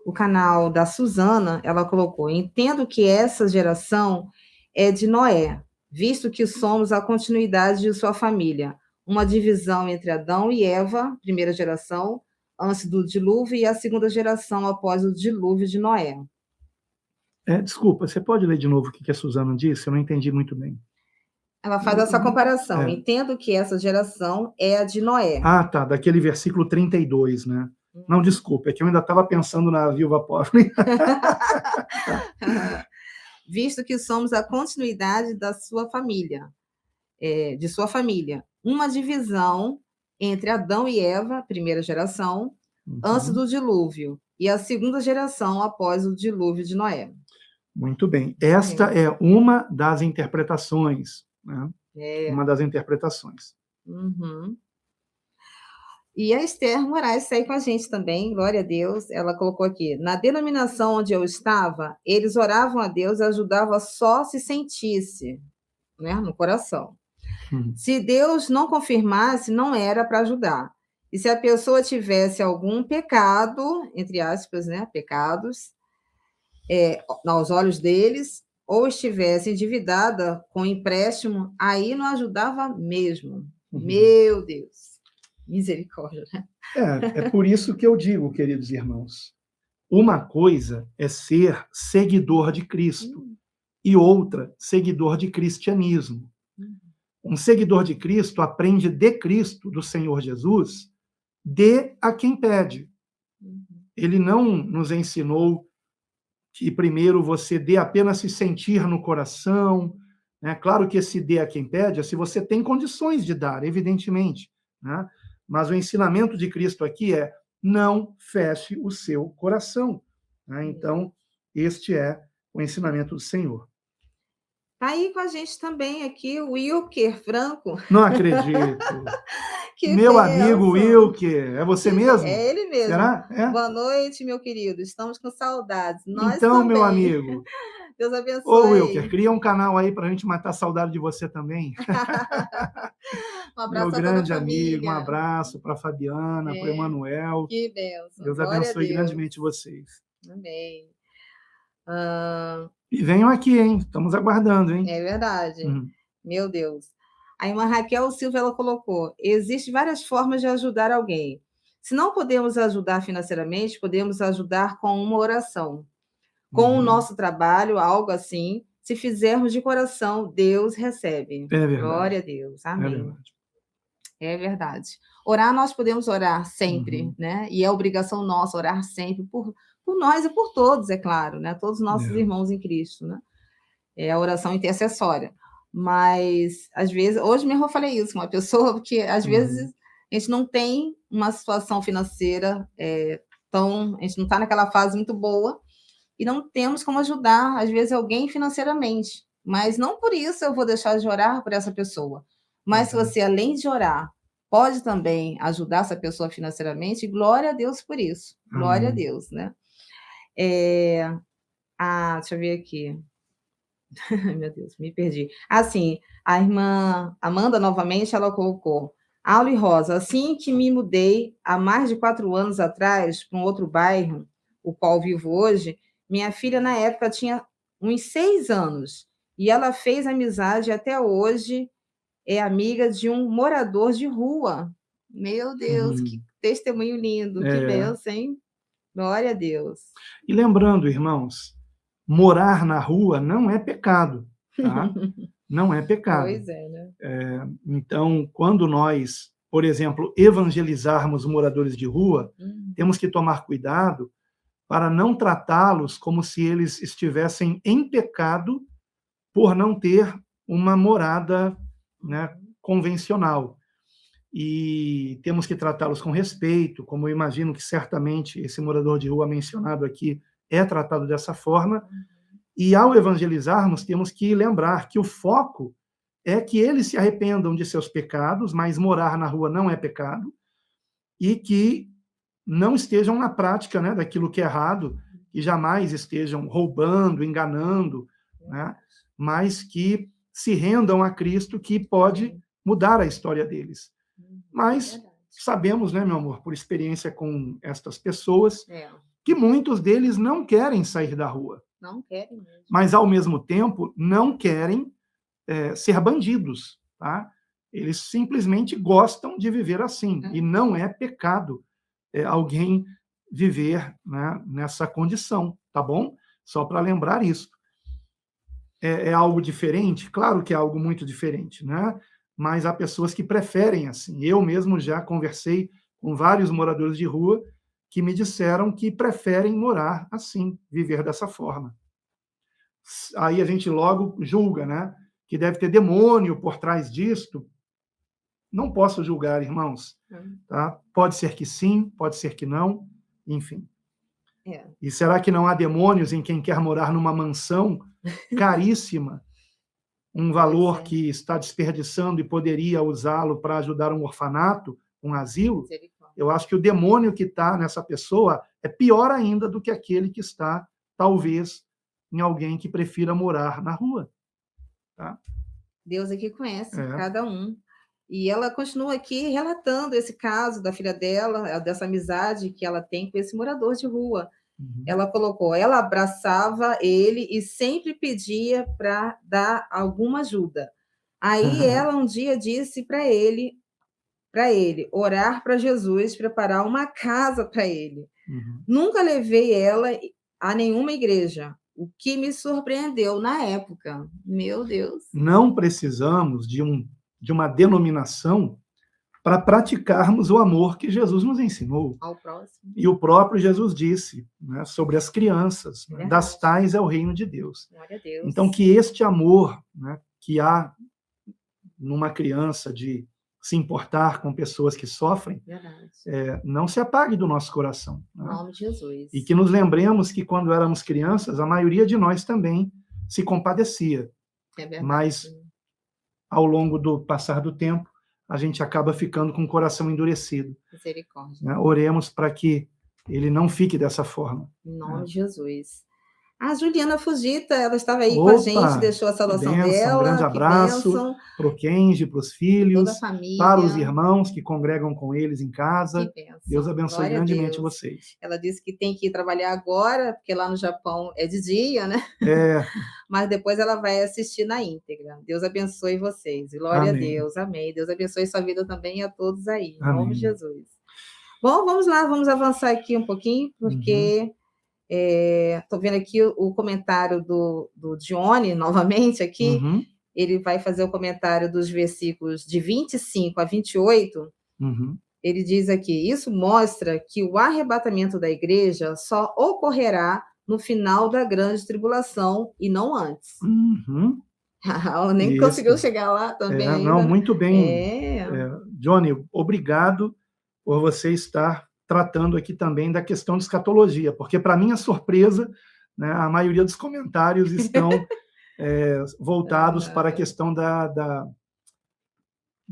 O canal da Suzana, ela colocou: entendo que essa geração é de Noé, visto que somos a continuidade de sua família. Uma divisão entre Adão e Eva, primeira geração, antes do dilúvio, e a segunda geração após o dilúvio de Noé. Desculpa, você pode ler de novo o que a Suzana disse? Eu não entendi muito bem. Ela faz essa comparação. Entendo que essa geração é a de Noé. Tá, daquele versículo 32, né? Não, desculpa, é que eu ainda estava pensando na viúva pobre. Visto que somos a continuidade da sua família, de sua família. Uma divisão entre Adão e Eva, primeira geração, antes do dilúvio, e a segunda geração após o dilúvio de Noé. Muito bem. Esta é uma das interpretações, né? Uma das interpretações. E a Esther Moraes segue com a gente também, glória a Deus. Ela colocou aqui: na denominação onde eu estava, eles oravam a Deus e ajudavam só se sentisse, né, no coração. Se Deus não confirmasse, não era para ajudar. E se a pessoa tivesse algum pecado, entre aspas, né, pecados, aos olhos deles, ou estivesse endividada com empréstimo, aí não ajudava mesmo. Meu Deus. Misericórdia, né? É por isso que eu digo, queridos irmãos, uma coisa é ser seguidor de Cristo e outra, seguidor de cristianismo. Um seguidor de Cristo aprende de Cristo, do Senhor Jesus, dê a quem pede. Ele não nos ensinou que primeiro você dê apenas se sentir no coração, né? Claro que esse dê a quem pede é se você tem condições de dar, evidentemente, né? Mas o ensinamento de Cristo aqui é: não feche o seu coração, né? Então, este é o ensinamento do Senhor. Está aí com a gente também aqui o Wilker Franco. Não acredito. Meu amigo Wilker, é você mesmo? É ele mesmo. Será? Boa noite, meu querido. Estamos com saudades. Nós então, também. Meu amigo. Deus abençoe. Ô, Wilker, cria um canal aí para a gente matar a saudade de você também. Um abraço meu grande amigo, um abraço para a Fabiana, para o Emanuel. Que bênção. Deus abençoe grandemente vocês. Amém. E venham aqui, hein? Estamos aguardando, hein? É verdade. Meu Deus. A irmã Raquel Silva, ela colocou: existem várias formas de ajudar alguém. Se não podemos ajudar financeiramente, podemos ajudar com uma oração. Com o nosso trabalho, algo assim, se fizermos de coração, Deus recebe. É verdade. Glória a Deus. Amém. É verdade. É verdade. Orar, nós podemos orar sempre, né? E é obrigação nossa orar sempre por nós e por todos, é claro, né? Todos os nossos irmãos em Cristo, né? É a oração intercessória. Mas, às vezes, hoje mesmo eu falei isso com uma pessoa, porque às vezes a gente não tem uma situação financeira a gente não está naquela fase muito boa e não temos como ajudar, às vezes, alguém financeiramente. Mas não por isso eu vou deixar de orar por essa pessoa. Mas se você, além de orar, pode também ajudar essa pessoa financeiramente, glória a Deus por isso. Glória a Deus, né? Deixa eu ver aqui. Meu Deus, me perdi. Assim, a irmã Amanda, novamente, ela colocou: Aulo e Rosa, assim que me mudei há mais de 4 anos atrás para um outro bairro, o qual vivo hoje, minha filha, na época, tinha uns 6 anos e ela fez amizade até hoje, é amiga de um morador de rua. Meu Deus, que testemunho lindo, que bênção, hein? Glória a Deus. E lembrando, irmãos, morar na rua não é pecado, tá? Não é pecado. Pois é, né? Então, quando nós, por exemplo, evangelizarmos moradores de rua, temos que tomar cuidado para não tratá-los como se eles estivessem em pecado por não ter uma morada, né, convencional. E temos que tratá-los com respeito, como eu imagino que certamente esse morador de rua mencionado aqui é tratado dessa forma. E ao evangelizarmos, temos que lembrar que o foco é que eles se arrependam de seus pecados, mas morar na rua não é pecado, e que não estejam na prática, né, daquilo que é errado, e jamais estejam roubando, enganando, né, mas que se rendam a Cristo, que pode mudar a história deles. Mas sabemos, né, meu amor, por experiência com estas pessoas, que muitos deles não querem sair da rua. Não querem mesmo. Mas, ao mesmo tempo, não querem ser bandidos, tá? Eles simplesmente gostam de viver assim. E não é pecado alguém viver, né, nessa condição, tá bom? Só para lembrar isso. É algo diferente? Claro que é algo muito diferente, né? Mas há pessoas que preferem assim. Eu mesmo já conversei com vários moradores de rua que me disseram que preferem morar assim, viver dessa forma. Aí a gente logo julga, né? Que deve ter demônio por trás disto. Não posso julgar, irmãos. Tá? Pode ser que sim, pode ser que não, enfim. E será que não há demônios em quem quer morar numa mansão caríssima, um valor que está desperdiçando e poderia usá-lo para ajudar um orfanato, um asilo? Eu acho que o demônio que está nessa pessoa é pior ainda do que aquele que está, talvez, em alguém que prefira morar na rua. Tá? Deus aqui conhece cada um. E ela continua aqui relatando esse caso da filha dela, dessa amizade que ela tem com esse morador de rua. Ela colocou, ela abraçava ele e sempre pedia para dar alguma ajuda. Aí ela um dia disse para ele orar para Jesus, preparar uma casa para ele. Nunca levei ela a nenhuma igreja, o que me surpreendeu na época. Meu Deus. Não precisamos de uma denominação para praticarmos o amor que Jesus nos ensinou. Ao próximo. E o próprio Jesus disse, né, sobre as crianças, né, das tais é o reino de Deus. Glória a Deus. Então, que este amor, né, que há numa criança de se importar com pessoas que sofrem, não se apague do nosso coração. Né? Em nome de Jesus. E que nos lembremos que, quando éramos crianças, a maioria de nós também se compadecia. É verdade. Mas, ao longo do passar do tempo, a gente acaba ficando com o coração endurecido. Misericórdia. Né? Oremos para que ele não fique dessa forma. Em nome de Jesus. A Juliana Fugita, ela estava aí com a gente, deixou a saudação dela. Um grande abraço para o Kenji, para os filhos, toda a família, para os irmãos que congregam com eles em casa. Deus abençoe Glória grandemente vocês. Ela disse que tem que ir trabalhar agora, porque lá no Japão é de dia, né? Mas depois ela vai assistir na íntegra. Deus abençoe vocês. Glória a Deus. Amém. Deus abençoe sua vida também e a todos aí. Em nome de Jesus. Bom, vamos lá, vamos avançar aqui um pouquinho, porque... Estou vendo aqui o comentário do Johnny, novamente aqui. Ele vai fazer o comentário dos versículos de 25 a 28. Ele diz aqui, isso mostra que o arrebatamento da igreja só ocorrerá no final da grande tribulação e não antes. Ela nem conseguiu Isso. chegar lá também Não, ainda, né. muito bem. É. Johnny, obrigado por você estar tratando aqui também da questão de escatologia, porque, para minha surpresa, né, a maioria dos comentários estão voltados para a Aham. questão Da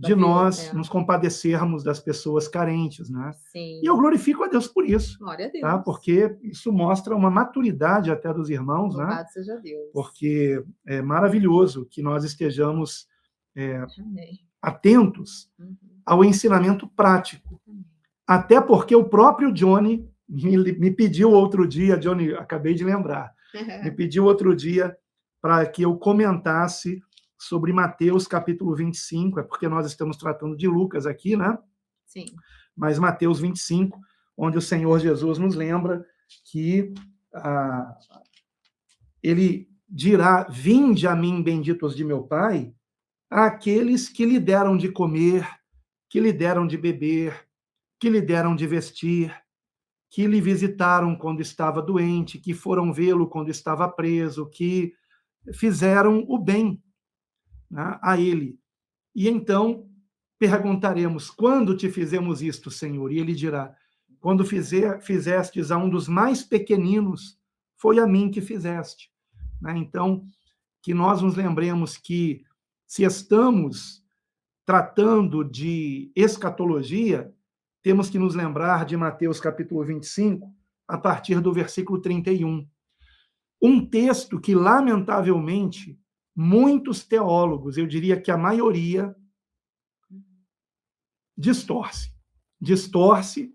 de nós é. nos compadecermos das pessoas carentes, né? E eu Sim. glorifico a Deus por isso, Glória a tá? Deus. Porque isso mostra uma maturidade até dos irmãos, né? Louvado seja Deus. Porque é maravilhoso que nós estejamos Amém. atentos Uhum. ao ensinamento prático. Amém. Até porque o próprio Johnny me pediu outro dia, Johnny, acabei de lembrar, me pediu outro dia para que eu comentasse sobre Mateus capítulo 25, é porque nós estamos tratando de Lucas aqui, né? Sim. Mas Mateus 25, onde o Senhor Jesus nos lembra que ele dirá: "Vinde a mim, benditos de meu Pai, àqueles que lhe deram de comer, que lhe deram de beber, que lhe deram de vestir, que lhe visitaram quando estava doente, que foram vê-lo quando estava preso, que fizeram o bem, né, a ele. E então perguntaremos: quando te fizemos isto, Senhor? E ele dirá: quando fizestes a um dos mais pequeninos, foi a mim que fizeste. Né? Então, que nós nos lembremos que, se estamos tratando de escatologia, temos que nos lembrar de Mateus capítulo 25, a partir do versículo 31. Um texto que, lamentavelmente, muitos teólogos, eu diria que a maioria, distorce. Distorce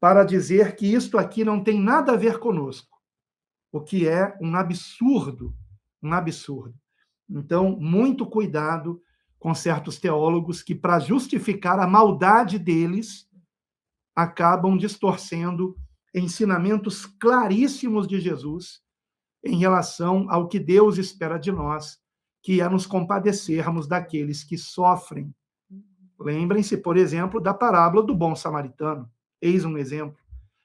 para dizer que isto aqui não tem nada a ver conosco, o que é um absurdo, um absurdo. Então, muito cuidado com certos teólogos que, para justificar a maldade deles, acabam distorcendo ensinamentos claríssimos de Jesus em relação ao que Deus espera de nós, que é nos compadecermos daqueles que sofrem. Lembrem-se, por exemplo, da parábola do bom samaritano. Eis um exemplo,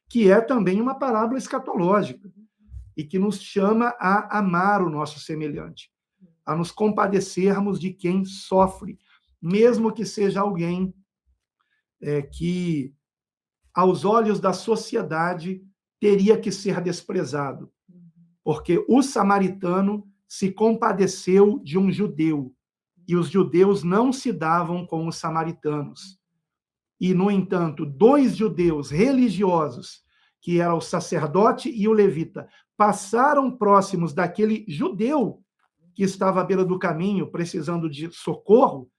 que é também uma parábola escatológica e que nos chama a amar o nosso semelhante, a nos compadecermos de quem sofre, mesmo que seja alguém que, aos olhos da sociedade, teria que ser desprezado, porque o samaritano se compadeceu de um judeu, e os judeus não se davam com os samaritanos. E, no entanto, dois judeus religiosos, que eram o sacerdote e o levita, passaram próximos daquele judeu que estava à beira do caminho, precisando de socorro,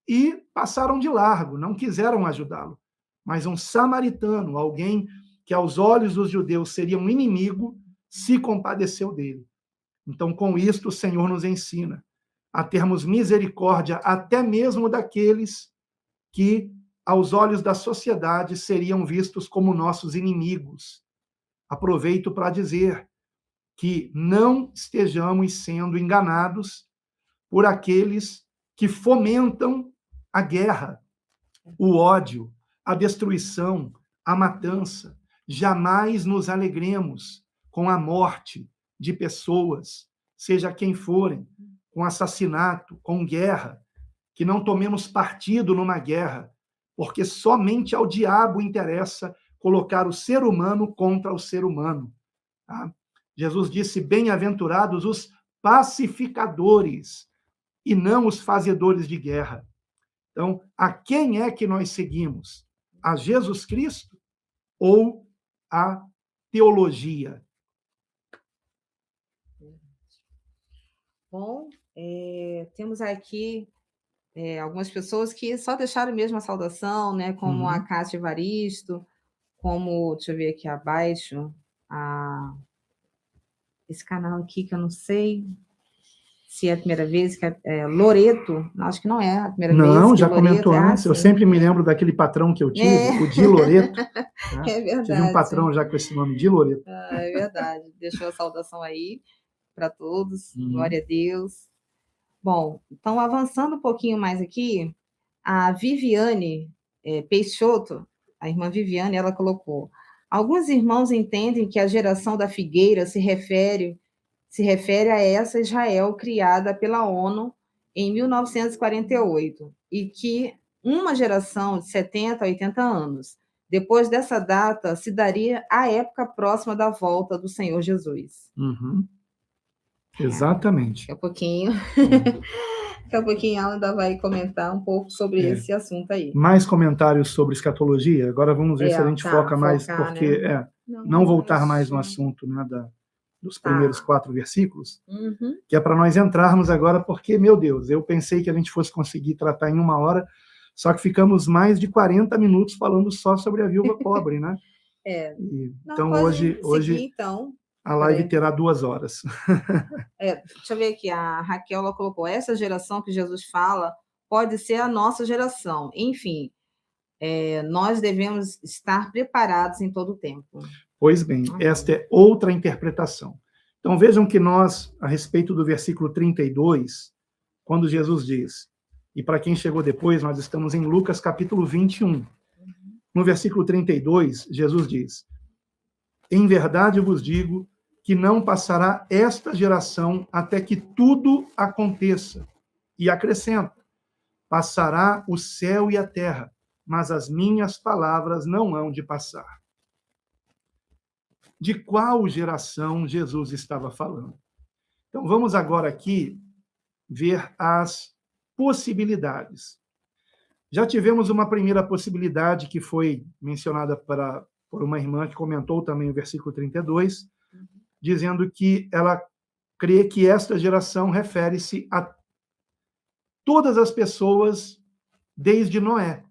e passaram de largo, não quiseram ajudá-lo. Mas um samaritano, alguém que aos olhos dos judeus seria um inimigo, se compadeceu dele. Então, com isto, o Senhor nos ensina a termos misericórdia até mesmo daqueles que, aos olhos da sociedade, seriam vistos como nossos inimigos. Aproveito para dizer que não estejamos sendo enganados por aqueles que fomentam a guerra, o ódio, a destruição, a matança. Jamais nos alegremos com a morte de pessoas, seja quem forem, com assassinato, com guerra, que não tomemos partido numa guerra, porque somente ao diabo interessa colocar o ser humano contra o ser humano. Tá? Jesus disse: bem-aventurados os pacificadores, e não os fazedores de guerra. Então, a quem é que nós seguimos? A Jesus Cristo ou a teologia? Bom, temos aqui algumas pessoas que só deixaram mesmo a saudação, né, como a Cátia Evaristo, como, deixa eu ver aqui abaixo, esse canal aqui que eu não sei se é a primeira vez, que é Loreto, acho que não é a primeira vez. Não, que já Loreto comentou antes, eu sempre me lembro daquele patrão que eu tive, o Di Loreto. Né? É verdade. Tive um patrão já com esse nome, Di Loreto. É verdade, deixou a saudação aí para todos, glória a Deus. Bom, então avançando um pouquinho mais aqui, a Viviane Peixoto, a irmã Viviane, ela colocou: alguns irmãos entendem que a geração da figueira se refere se refere a essa Israel criada pela ONU em 1948, e que uma geração de 70 a 80 anos depois dessa data se daria a época próxima da volta do Senhor Jesus. Uhum. Exatamente. Daqui a pouquinho, daqui a pouquinho ela ainda vai comentar um pouco sobre esse assunto aí. Mais comentários sobre escatologia? Agora vamos ver se a gente foca mais, porque né? não voltar mais no assunto, né, dos primeiros 4 versículos, que é para nós entrarmos agora, porque, meu Deus, eu pensei que a gente fosse conseguir tratar em 1 hora, só que ficamos mais de 40 minutos falando só sobre a viúva pobre, né? Então, hoje então. A live terá 2 horas. Deixa eu ver aqui, a Raquel ela colocou, essa geração que Jesus fala pode ser a nossa geração. Enfim, nós devemos estar preparados em todo o tempo. Pois bem, esta é outra interpretação. Então, vejam que nós, a respeito do versículo 32, quando Jesus diz, e para quem chegou depois, nós estamos em Lucas capítulo 21. No versículo 32, Jesus diz, em verdade vos digo que não passará esta geração até que tudo aconteça. E acrescenta, passará o céu e a terra, mas as minhas palavras não hão de passar. De qual geração Jesus estava falando? Então, vamos agora aqui ver as possibilidades. Já tivemos uma primeira possibilidade que foi mencionada por uma irmã que comentou também o versículo 32, dizendo que ela crê que esta geração refere-se a todas as pessoas desde Noé,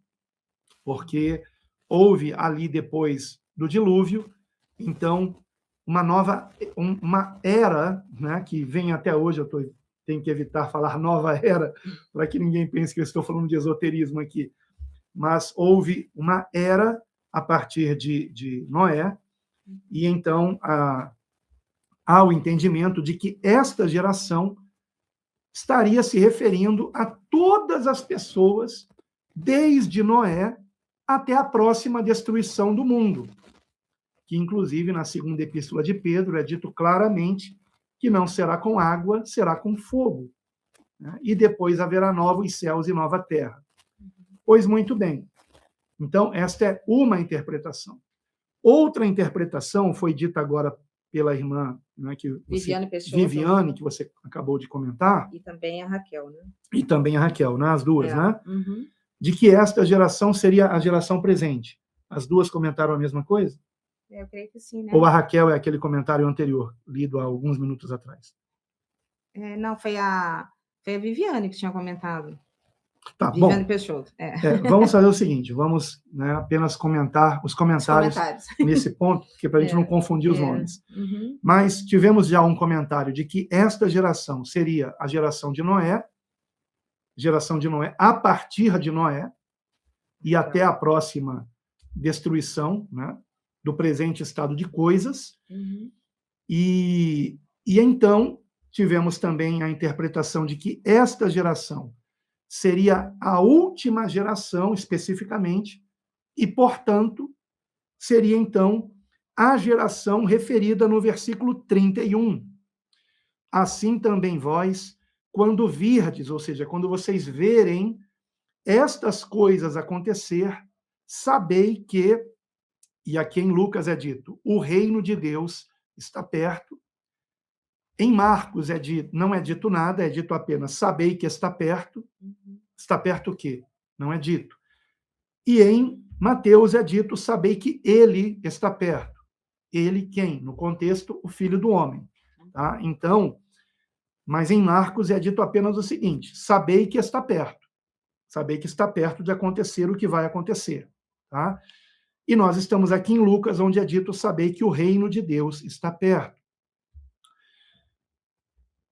porque houve ali depois do dilúvio, então, uma era, né, que vem até hoje, tenho que evitar falar nova era, para que ninguém pense que eu estou falando de esoterismo aqui, mas houve uma era a partir de Noé, e então há o entendimento de que esta geração estaria se referindo a todas as pessoas, desde Noé até a próxima destruição do mundo, que inclusive na segunda epístola de Pedro é dito claramente que não será com água, será com fogo, né? E depois haverá novos céus e nova terra. Pois muito bem. Então, esta é uma interpretação. Outra interpretação foi dita agora pela irmã, né, Viviane, que você acabou de comentar. E também a Raquel, né? E também a Raquel, né? As duas, né? De que esta geração seria a geração presente. As duas comentaram a mesma coisa? Eu creio que sim, né? Ou a Raquel é aquele comentário anterior, lido há alguns minutos atrás? Não, foi a Viviane que tinha comentado. Tá, Viviane bom. Peixoto. Vamos fazer o seguinte, vamos, né, apenas comentar os comentários nesse ponto, porque para a gente não confundir os nomes. Mas tivemos já um comentário de que esta geração seria a geração de Noé a partir de Noé, e até a próxima destruição, né, do presente estado de coisas. E então tivemos também a interpretação de que esta geração seria a última geração, especificamente, e, portanto, seria, então, a geração referida no versículo 31. Assim também vós, quando virdes, ou seja, quando vocês verem estas coisas acontecer, sabei que, e aqui em Lucas é dito, o reino de Deus está perto. Em Marcos não é dito nada, é dito apenas, sabei que está perto. Está perto o quê? Não é dito. E em Mateus é dito, sabei que ele está perto. Ele quem? No contexto, o Filho do Homem. Tá? Então, mas em Marcos é dito apenas o seguinte, sabei que está perto. Sabei que está perto de acontecer o que vai acontecer. Tá? E nós estamos aqui em Lucas, onde é dito, sabei que o reino de Deus está perto.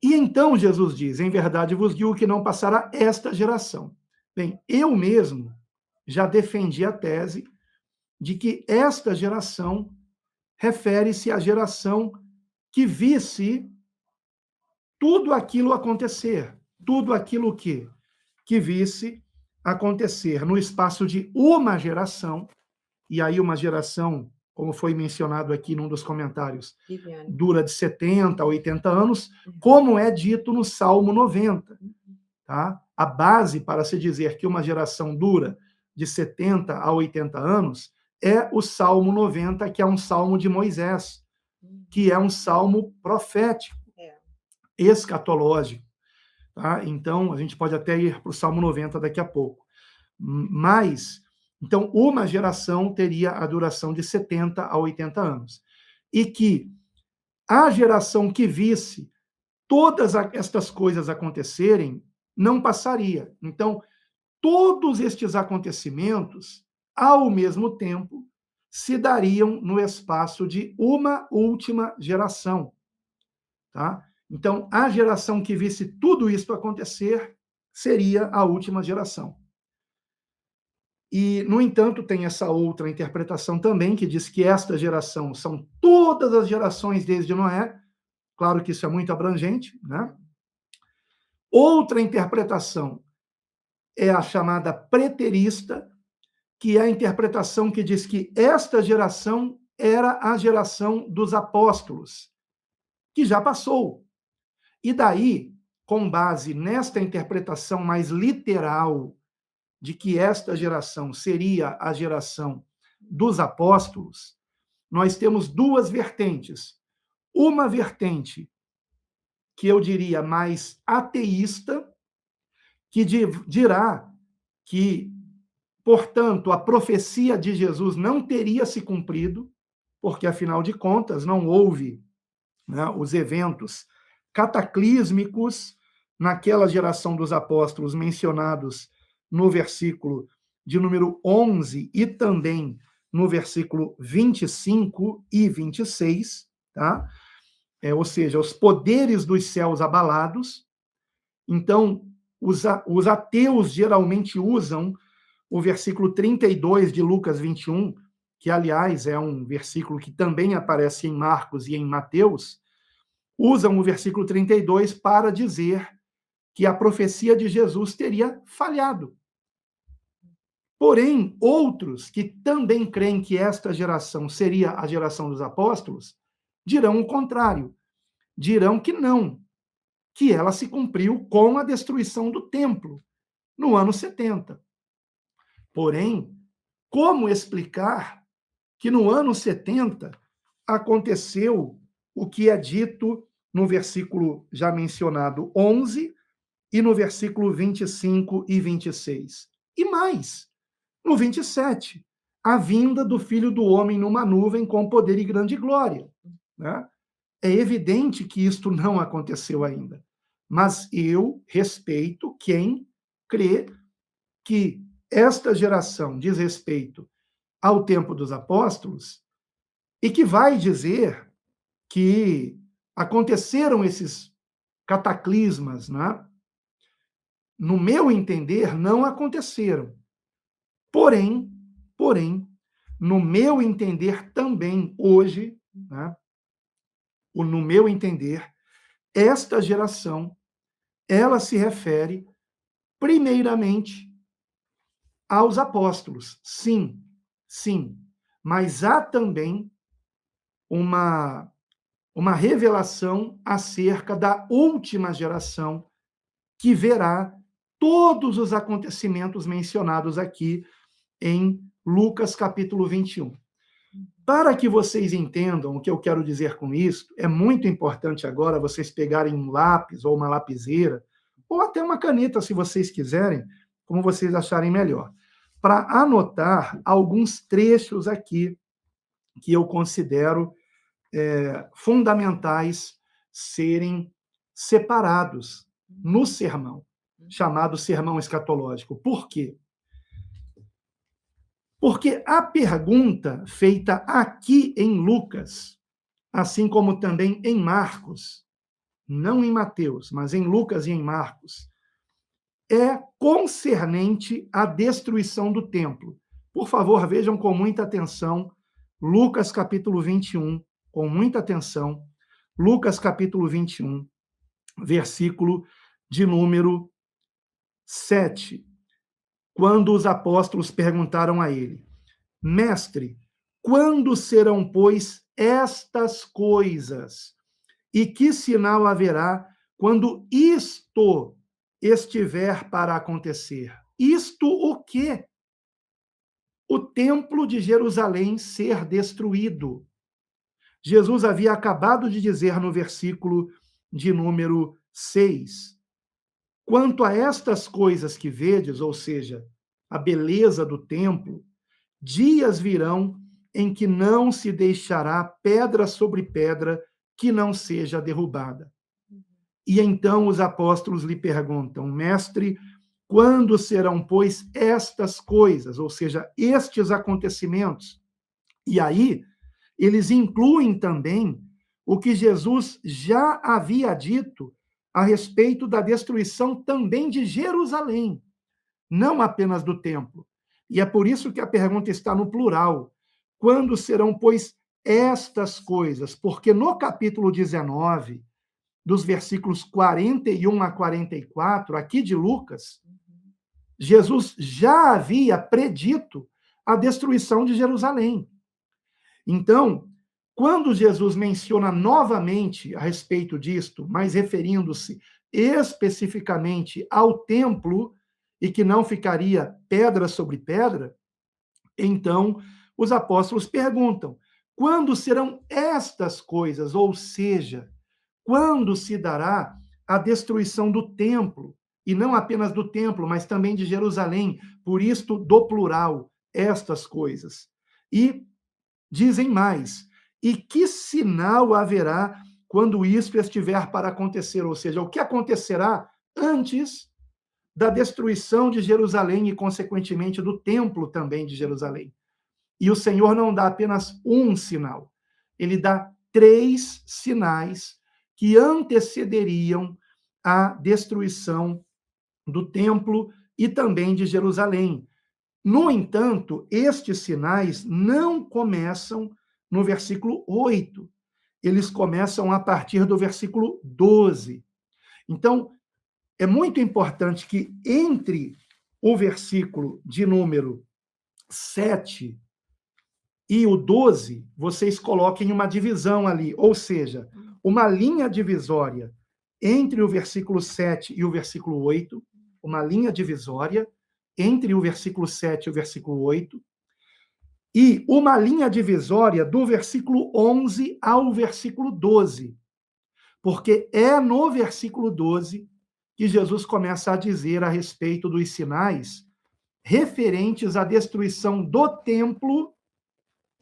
E então Jesus diz, em verdade vos digo que não passará esta geração. Bem, eu mesmo já defendi a tese de que esta geração refere-se à geração que visse tudo aquilo acontecer, tudo aquilo que visse acontecer no espaço de uma geração, e aí uma geração como foi mencionado aqui num dos comentários, Viviane. dura de 70 a 80 anos, como é dito no Salmo 90. Tá? A base para se dizer que uma geração dura de 70 a 80 anos é o Salmo 90, que é um salmo de Moisés, que é um salmo profético, escatológico. Tá? Então, a gente pode até ir para o Salmo 90 daqui a pouco. Mas, então, uma geração teria a duração de 70 a 80 anos. E que a geração que visse todas estas coisas acontecerem não passaria. Então, todos estes acontecimentos, ao mesmo tempo, se dariam no espaço de uma última geração. Tá? Então, a geração que visse tudo isso acontecer seria a última geração. E, no entanto, tem essa outra interpretação também, que diz que esta geração são todas as gerações desde Noé. Claro que isso é muito abrangente, né? Outra interpretação é a chamada preterista, que é a interpretação que diz que esta geração era a geração dos apóstolos, que já passou. E daí, com base nesta interpretação mais literal de que esta geração seria a geração dos apóstolos, nós temos duas vertentes. Uma vertente que eu diria mais ateísta, que dirá que, portanto, a profecia de Jesus não teria se cumprido, porque, afinal de contas, não houve, né, os eventos cataclísmicos naquela geração dos apóstolos mencionados no versículo de número 11 e também no versículo 25 e 26, tá? Ou seja, os poderes dos céus abalados. Então, os ateus geralmente usam o versículo 32 de Lucas 21, que, aliás, é um versículo que também aparece em Marcos e em Mateus, usam o versículo 32 para dizer que a profecia de Jesus teria falhado. Porém, outros que também creem que esta geração seria a geração dos apóstolos, dirão o contrário. Dirão que não, que ela se cumpriu com a destruição do templo, no ano 70. Porém, como explicar que no ano 70 aconteceu o que é dito no versículo já mencionado 11 e no versículo 25 e 26? E mais, no 27, a vinda do Filho do Homem numa nuvem com poder e grande glória. Né? É evidente que isto não aconteceu ainda, mas eu respeito quem crê que esta geração diz respeito ao tempo dos apóstolos e que vai dizer que aconteceram esses cataclismas, né? No meu entender, não aconteceram. Porém, no meu entender também, hoje, né? No meu entender, esta geração, ela se refere primeiramente aos apóstolos. Sim, sim. Mas há também uma revelação acerca da última geração que verá todos os acontecimentos mencionados aqui em Lucas capítulo 21. Para que vocês entendam o que eu quero dizer com isso, é muito importante agora vocês pegarem um lápis ou uma lapiseira, ou até uma caneta, se vocês quiserem, como vocês acharem melhor, para anotar alguns trechos aqui que eu considero fundamentais serem separados no sermão, chamado sermão escatológico. Por quê? Porque a pergunta feita aqui em Lucas, assim como também em Marcos, não em Mateus, mas em Lucas e em Marcos, é concernente à destruição do templo. Por favor, vejam com muita atenção Lucas capítulo 21, com muita atenção, Lucas capítulo 21, versículo de número 7. Quando os apóstolos perguntaram a ele: Mestre, Quando serão, pois, estas coisas? E que sinal haverá quando isto estiver para acontecer? Isto o quê? O templo de Jerusalém ser destruído. Jesus havia acabado de dizer no versículo de número 6: quanto a estas coisas que vedes, ou seja, a beleza do templo, dias virão em que não se deixará pedra sobre pedra que não seja derrubada. E então os apóstolos lhe perguntam: mestre, quando serão, pois, estas coisas, ou seja, estes acontecimentos? E aí, eles incluem também o que Jesus já havia dito a respeito da destruição também de Jerusalém, não apenas do templo. E é por isso que a pergunta está no plural. Quando serão, pois, estas coisas? Porque no capítulo 19, dos versículos 41 a 44, aqui de Lucas, Jesus já havia predito a destruição de Jerusalém. Então, quando Jesus menciona novamente a respeito disto, mas referindo-se especificamente ao templo, e que não ficaria pedra sobre pedra, então os apóstolos perguntam: quando serão estas coisas? Ou seja, quando se dará a destruição do templo? E não apenas do templo, mas também de Jerusalém, por isto do plural, estas coisas. E dizem mais: e que sinal haverá quando isto estiver para acontecer? Ou seja, o que acontecerá antes da destruição de Jerusalém e, consequentemente, do templo também de Jerusalém. E o Senhor não dá apenas um sinal, ele dá 3 sinais que antecederiam a destruição do templo e também de Jerusalém. No entanto, estes sinais não começam no versículo 8, eles começam a partir do versículo 12. Então, é muito importante que entre o versículo de número 7 e o 12, vocês coloquem uma divisão ali, ou seja, uma linha divisória entre o versículo 7 e o versículo 8, uma linha divisória entre o versículo 7 e o versículo 8, e uma linha divisória do versículo 11 ao versículo 12, porque é no versículo 12 que Jesus começa a dizer a respeito dos sinais referentes à destruição do templo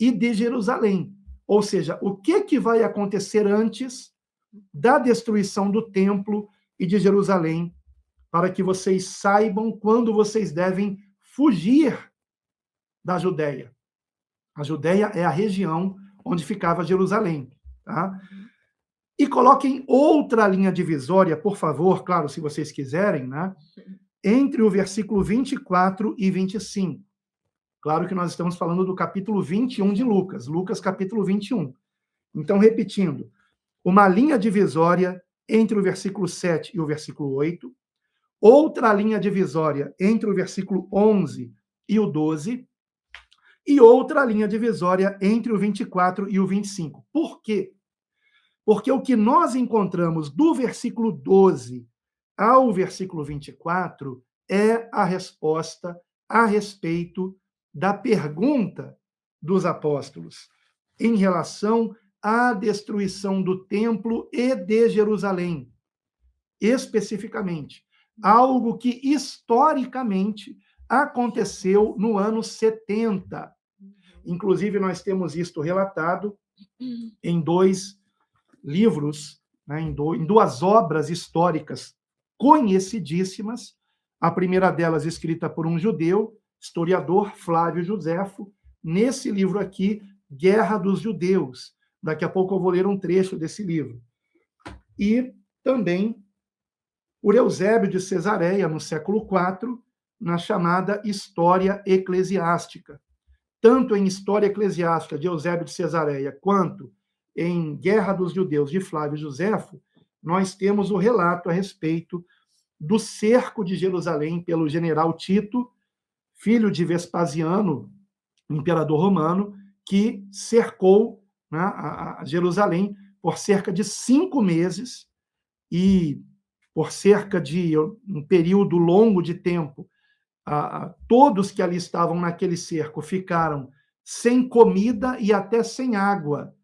e de Jerusalém. Ou seja, o que vai acontecer antes da destruição do templo e de Jerusalém, para que vocês saibam quando vocês devem fugir da Judéia. A Judéia é a região onde ficava Jerusalém, tá? E coloquem outra linha divisória, por favor, claro, se vocês quiserem, né? Entre o versículo 24 e 25. Claro que nós estamos falando do capítulo 21 de Lucas, Lucas capítulo 21. Então, repetindo, uma linha divisória entre o versículo 7 e o versículo 8, outra linha divisória entre o versículo 11 e o 12, e outra linha divisória entre o 24 e o 25. Por quê? Porque o que nós encontramos do versículo 12 ao versículo 24 é a resposta a respeito da pergunta dos apóstolos em relação à destruição do templo e de Jerusalém, especificamente. Algo que historicamente aconteceu no ano 70. Inclusive, nós temos isto relatado em 2 livros, né, em 2 obras históricas conhecidíssimas. A primeira delas escrita por um judeu, historiador, Flávio Josefo, nesse livro aqui, Guerra dos Judeus. Daqui a pouco eu vou ler um trecho desse livro. E também o Eusébio de Cesareia, no século IV, na chamada História Eclesiástica. Tanto em História Eclesiástica de Eusébio de Cesareia, quanto em Guerra dos Judeus de Flávio Josefo, nós temos o relato a respeito do cerco de Jerusalém pelo general Tito, filho de Vespasiano, imperador romano, que cercou, né, a Jerusalém por cerca de 5 meses, e por cerca de um período longo de tempo, todos que ali estavam naquele cerco ficaram sem comida e até sem água.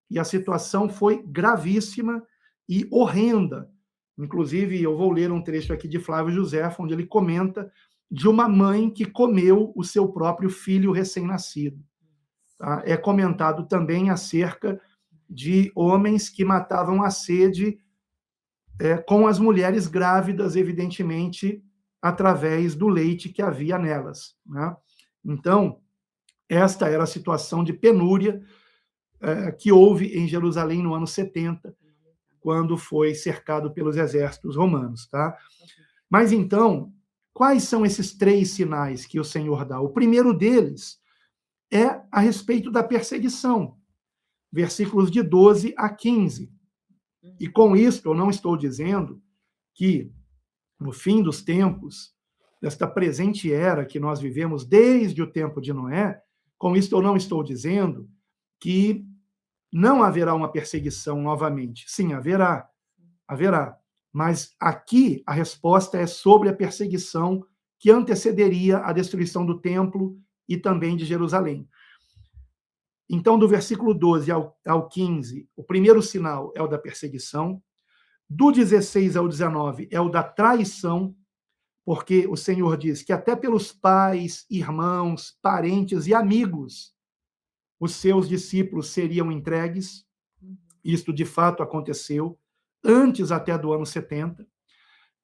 E a situação foi gravíssima e horrenda. Inclusive, eu vou ler um trecho aqui de Flávio José, onde ele comenta de uma mãe que comeu o seu próprio filho recém-nascido. Tá? É comentado também acerca de homens que matavam a sede com as mulheres grávidas, evidentemente, através do leite que havia nelas. Né? Então, esta era a situação de penúria que houve em Jerusalém no ano 70, quando foi cercado pelos exércitos romanos. Tá? Mas então, quais são esses 3 sinais que o Senhor dá? O primeiro deles é a respeito da perseguição, versículos de 12 a 15. E com isto, eu não estou dizendo que, no fim dos tempos, desta presente era que nós vivemos desde o tempo de Noé, com isto eu não estou dizendo que não haverá uma perseguição novamente. Sim, haverá. Mas aqui a resposta é sobre a perseguição que antecederia a destruição do templo e também de Jerusalém. Então, do versículo 12 ao 15, o primeiro sinal é o da perseguição. Do 16 ao 19 é o da traição, porque o Senhor diz que até pelos pais, irmãos, parentes e amigos, os seus discípulos seriam entregues. Isto, de fato, aconteceu, antes até do ano 70.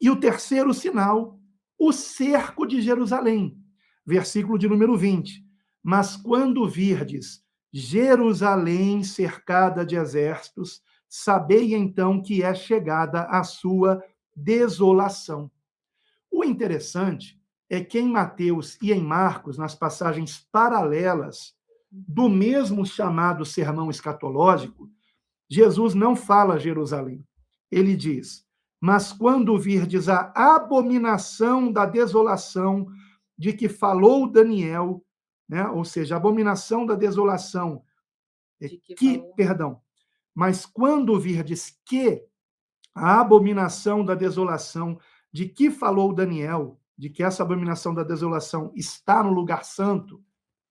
E o terceiro sinal, o cerco de Jerusalém. Versículo de número 20. Mas quando virdes Jerusalém cercada de exércitos, sabei então que é chegada a sua desolação. O interessante é que em Mateus e em Marcos, nas passagens paralelas do mesmo chamado sermão escatológico, Jesus não fala Jerusalém. Ele diz: mas quando virdes a abominação da desolação de que falou Daniel, né? Ou seja, a abominação da desolação, mas quando virdes que a abominação da desolação de que falou Daniel, de que essa abominação da desolação está no lugar santo,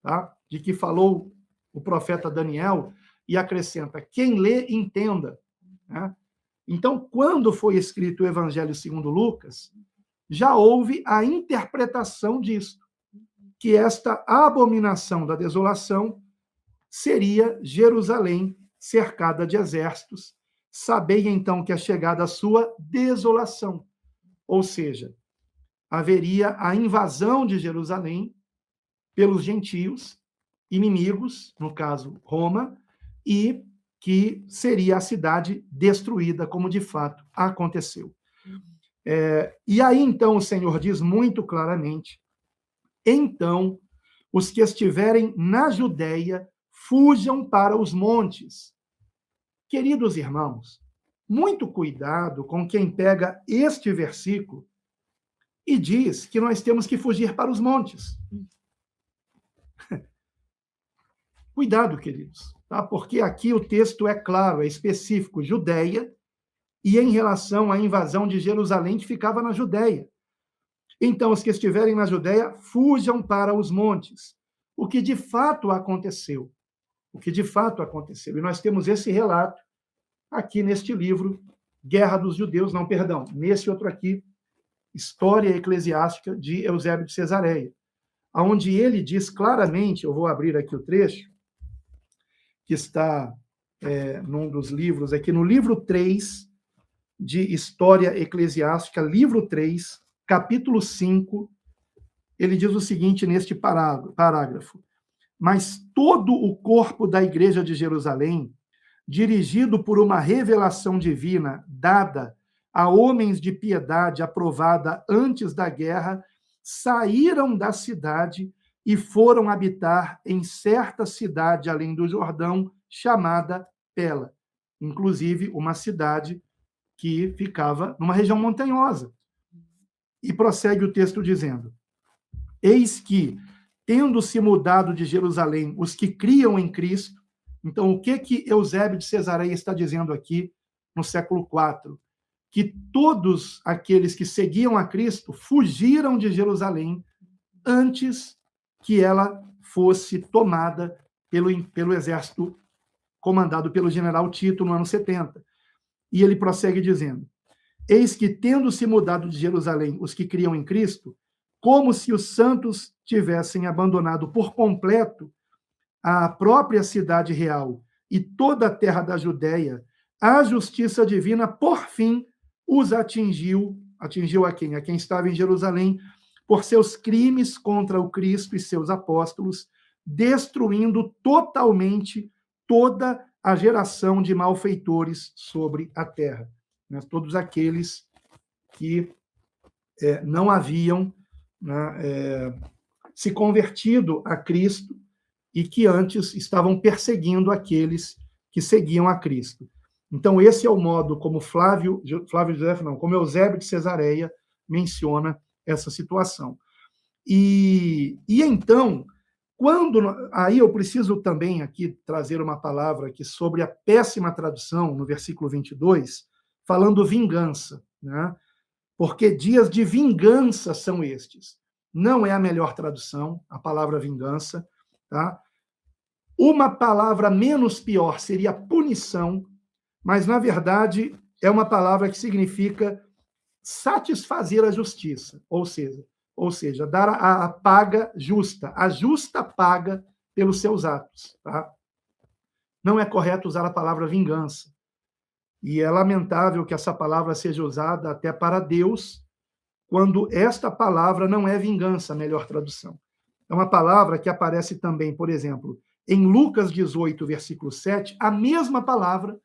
tá? De que falou o profeta Daniel, e acrescenta, quem lê, entenda. Né? Então, quando foi escrito o Evangelho segundo Lucas, já houve a interpretação disso, que esta abominação da desolação seria Jerusalém cercada de exércitos. Sabei então que é chegada a sua desolação. Ou seja, haveria a invasão de Jerusalém pelos gentios, inimigos, no caso Roma, e que seria a cidade destruída, como de fato aconteceu. E aí, então, o Senhor diz muito claramente, então, os que estiverem na Judéia, fujam para os montes. Queridos irmãos, muito cuidado com quem pega este versículo e diz que nós temos que fugir para os montes. Cuidado, queridos, tá? Porque aqui o texto é claro, é específico, Judéia, e em relação à invasão de Jerusalém, que ficava na Judéia. Então, os que estiverem na Judéia, fujam para os montes. O que de fato aconteceu. E nós temos esse relato aqui neste livro, Guerra dos Judeus, nesse outro aqui, História Eclesiástica de Eusébio de Cesareia, onde ele diz claramente, eu vou abrir aqui o trecho, que está num dos livros, aqui no livro 3 de História Eclesiástica, livro 3, capítulo 5, ele diz o seguinte neste parágrafo: mas todo o corpo da igreja de Jerusalém, dirigido por uma revelação divina dada a homens de piedade aprovada antes da guerra, saíram da cidade e foram habitar em certa cidade além do Jordão, chamada Pela, inclusive uma cidade que ficava numa região montanhosa. E prossegue o texto dizendo: eis que tendo se mudado de Jerusalém os que criam em Cristo. Então, o que Eusébio de Cesareia está dizendo aqui no século IV? Que todos aqueles que seguiam a Cristo fugiram de Jerusalém antes que ela fosse tomada pelo exército comandado pelo general Tito no ano 70. E ele prossegue dizendo: eis que, tendo se mudado de Jerusalém os que criam em Cristo, como se os santos tivessem abandonado por completo a própria cidade real e toda a terra da Judéia, a justiça divina, por fim, os atingiu. Atingiu a quem? A quem estava em Jerusalém, por seus crimes contra o Cristo e seus apóstolos, destruindo totalmente toda a geração de malfeitores sobre a terra. Todos aqueles que não haviam se convertido a Cristo e que antes estavam perseguindo aqueles que seguiam a Cristo. Então, esse é o modo como como Eusébio de Cesareia menciona essa situação. E então, aí eu preciso também aqui trazer uma palavra aqui sobre a péssima tradução, no versículo 22, falando vingança, né? Porque dias de vingança são estes. Não é a melhor tradução, a palavra vingança, tá? Uma palavra menos pior seria punição, mas, na verdade, é uma palavra que significa satisfazer a justiça, ou seja, dar a paga justa, a justa paga pelos seus atos. Tá? Não é correto usar a palavra vingança. E é lamentável que essa palavra seja usada até para Deus, quando esta palavra não é vingança, a melhor tradução. É uma palavra que aparece também, por exemplo, em Lucas 18, versículo 7, a mesma palavra,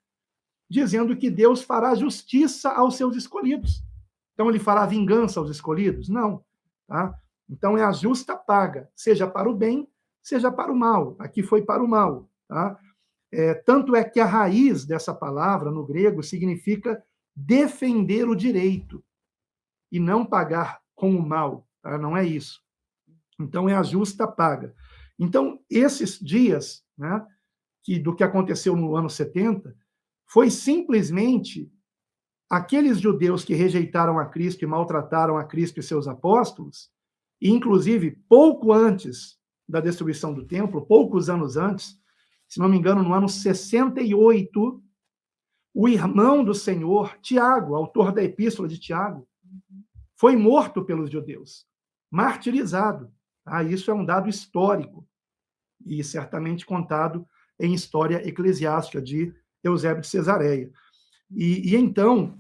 dizendo que Deus fará justiça aos seus escolhidos. Então, ele fará vingança aos escolhidos? Não. Tá? Então, é a justa paga, seja para o bem, seja para o mal. Aqui foi para o mal. Tá? Tanto é que a raiz dessa palavra, no grego, significa defender o direito e não pagar com o mal. Tá? Não é isso. Então, é a justa paga. Então, esses dias, né, do que aconteceu no ano 70, foi simplesmente aqueles judeus que rejeitaram a Cristo e maltrataram a Cristo e seus apóstolos, e inclusive pouco antes da destruição do templo, poucos anos antes, se não me engano, no ano 68, o irmão do Senhor, Tiago, autor da epístola de Tiago, foi morto pelos judeus, martirizado. Isso é um dado histórico e certamente contado em História Eclesiástica de Eusébio de Cesareia. E então,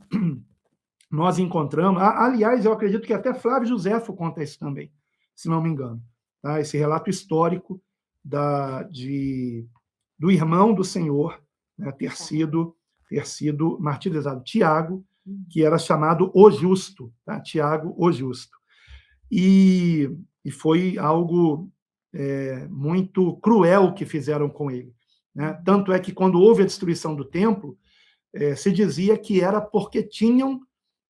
nós encontramos... Aliás, eu acredito que até Flávio Josefo conta isso também, se não me engano. Tá? Esse relato histórico do irmão do Senhor, né, ter sido martirizado. Tiago, que era chamado o Justo. Tá? Tiago, o Justo. E foi algo muito cruel que fizeram com ele. Né? Tanto é que, quando houve a destruição do templo, se dizia que era porque tinham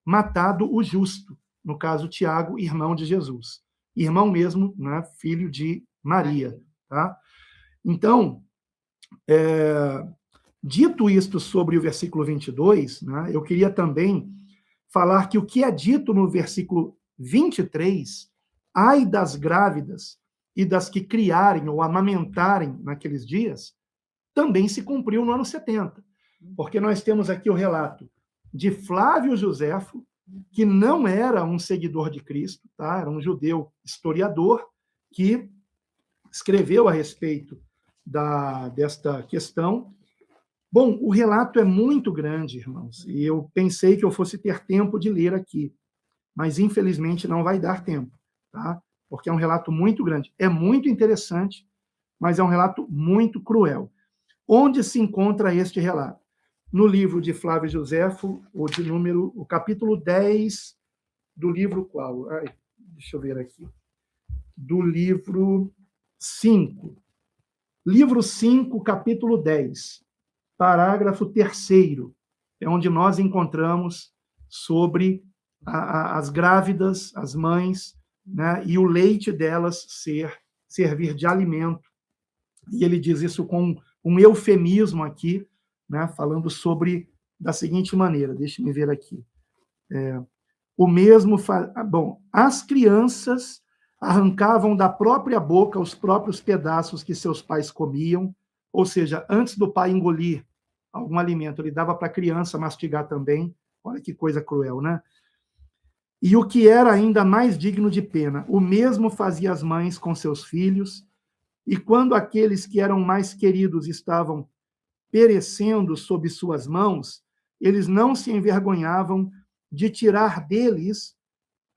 matado o justo, no caso, Tiago, irmão de Jesus. Irmão mesmo, né? Filho de Maria. Tá? Então, dito isto sobre o versículo 22, né, eu queria também falar que o que é dito no versículo 23, ai das grávidas e das que criarem ou amamentarem naqueles dias, também se cumpriu no ano 70. Porque nós temos aqui o relato de Flávio Josefo, que não era um seguidor de Cristo, tá? Era um judeu historiador que escreveu a respeito desta questão. Bom, o relato é muito grande, irmãos, e eu pensei que eu fosse ter tempo de ler aqui, mas infelizmente não vai dar tempo, tá? Porque é um relato muito grande. É muito interessante, mas é um relato muito cruel. Onde se encontra este relato? No livro de Flávio Josefo, o capítulo 10 do livro qual? Deixa eu ver aqui. Do livro 5. Livro 5, capítulo 10, parágrafo 3º, é onde nós encontramos sobre as grávidas, as mães, né, e o leite delas ser servir de alimento. E ele diz isso com um eufemismo aqui, né, falando sobre da seguinte maneira, deixe-me ver aqui. O mesmo bom, as crianças arrancavam da própria boca os próprios pedaços que seus pais comiam, ou seja, antes do pai engolir algum alimento, ele dava para a criança mastigar também. Olha que coisa cruel, né? E o que era ainda mais digno de pena, o mesmo fazia as mães com seus filhos, e quando aqueles que eram mais queridos estavam perecendo sob suas mãos, eles não se envergonhavam de tirar deles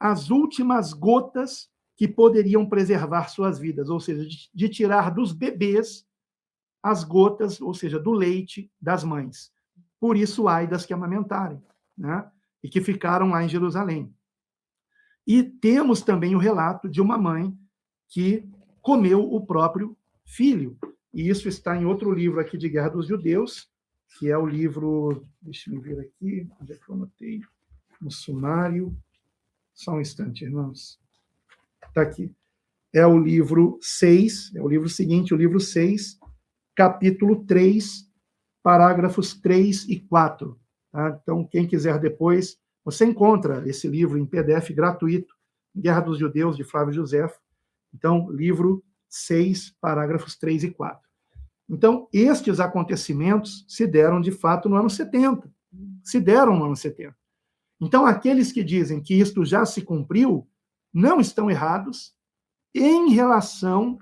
as últimas gotas que poderiam preservar suas vidas, ou seja, de tirar dos bebês as gotas, ou seja, do leite das mães. Por isso, ai das que amamentarem, né? E que ficaram lá em Jerusalém. E temos também o relato de uma mãe que comeu o próprio filho. E isso está em outro livro aqui de Guerra dos Judeus, que é o livro, deixa eu ver aqui, onde é que eu anotei? No sumário. Só um instante, irmãos. Está aqui. É o livro 6, é o livro seguinte, o livro 6, capítulo 3, parágrafos 3 e 4. Tá? Então, quem quiser depois, você encontra esse livro em PDF gratuito, Guerra dos Judeus, de Flávio Josefo. Então, livro 6, parágrafos 3 e 4. Então, estes acontecimentos se deram, de fato, no ano 70. Se deram no ano 70. Então, aqueles que dizem que isto já se cumpriu, não estão errados em relação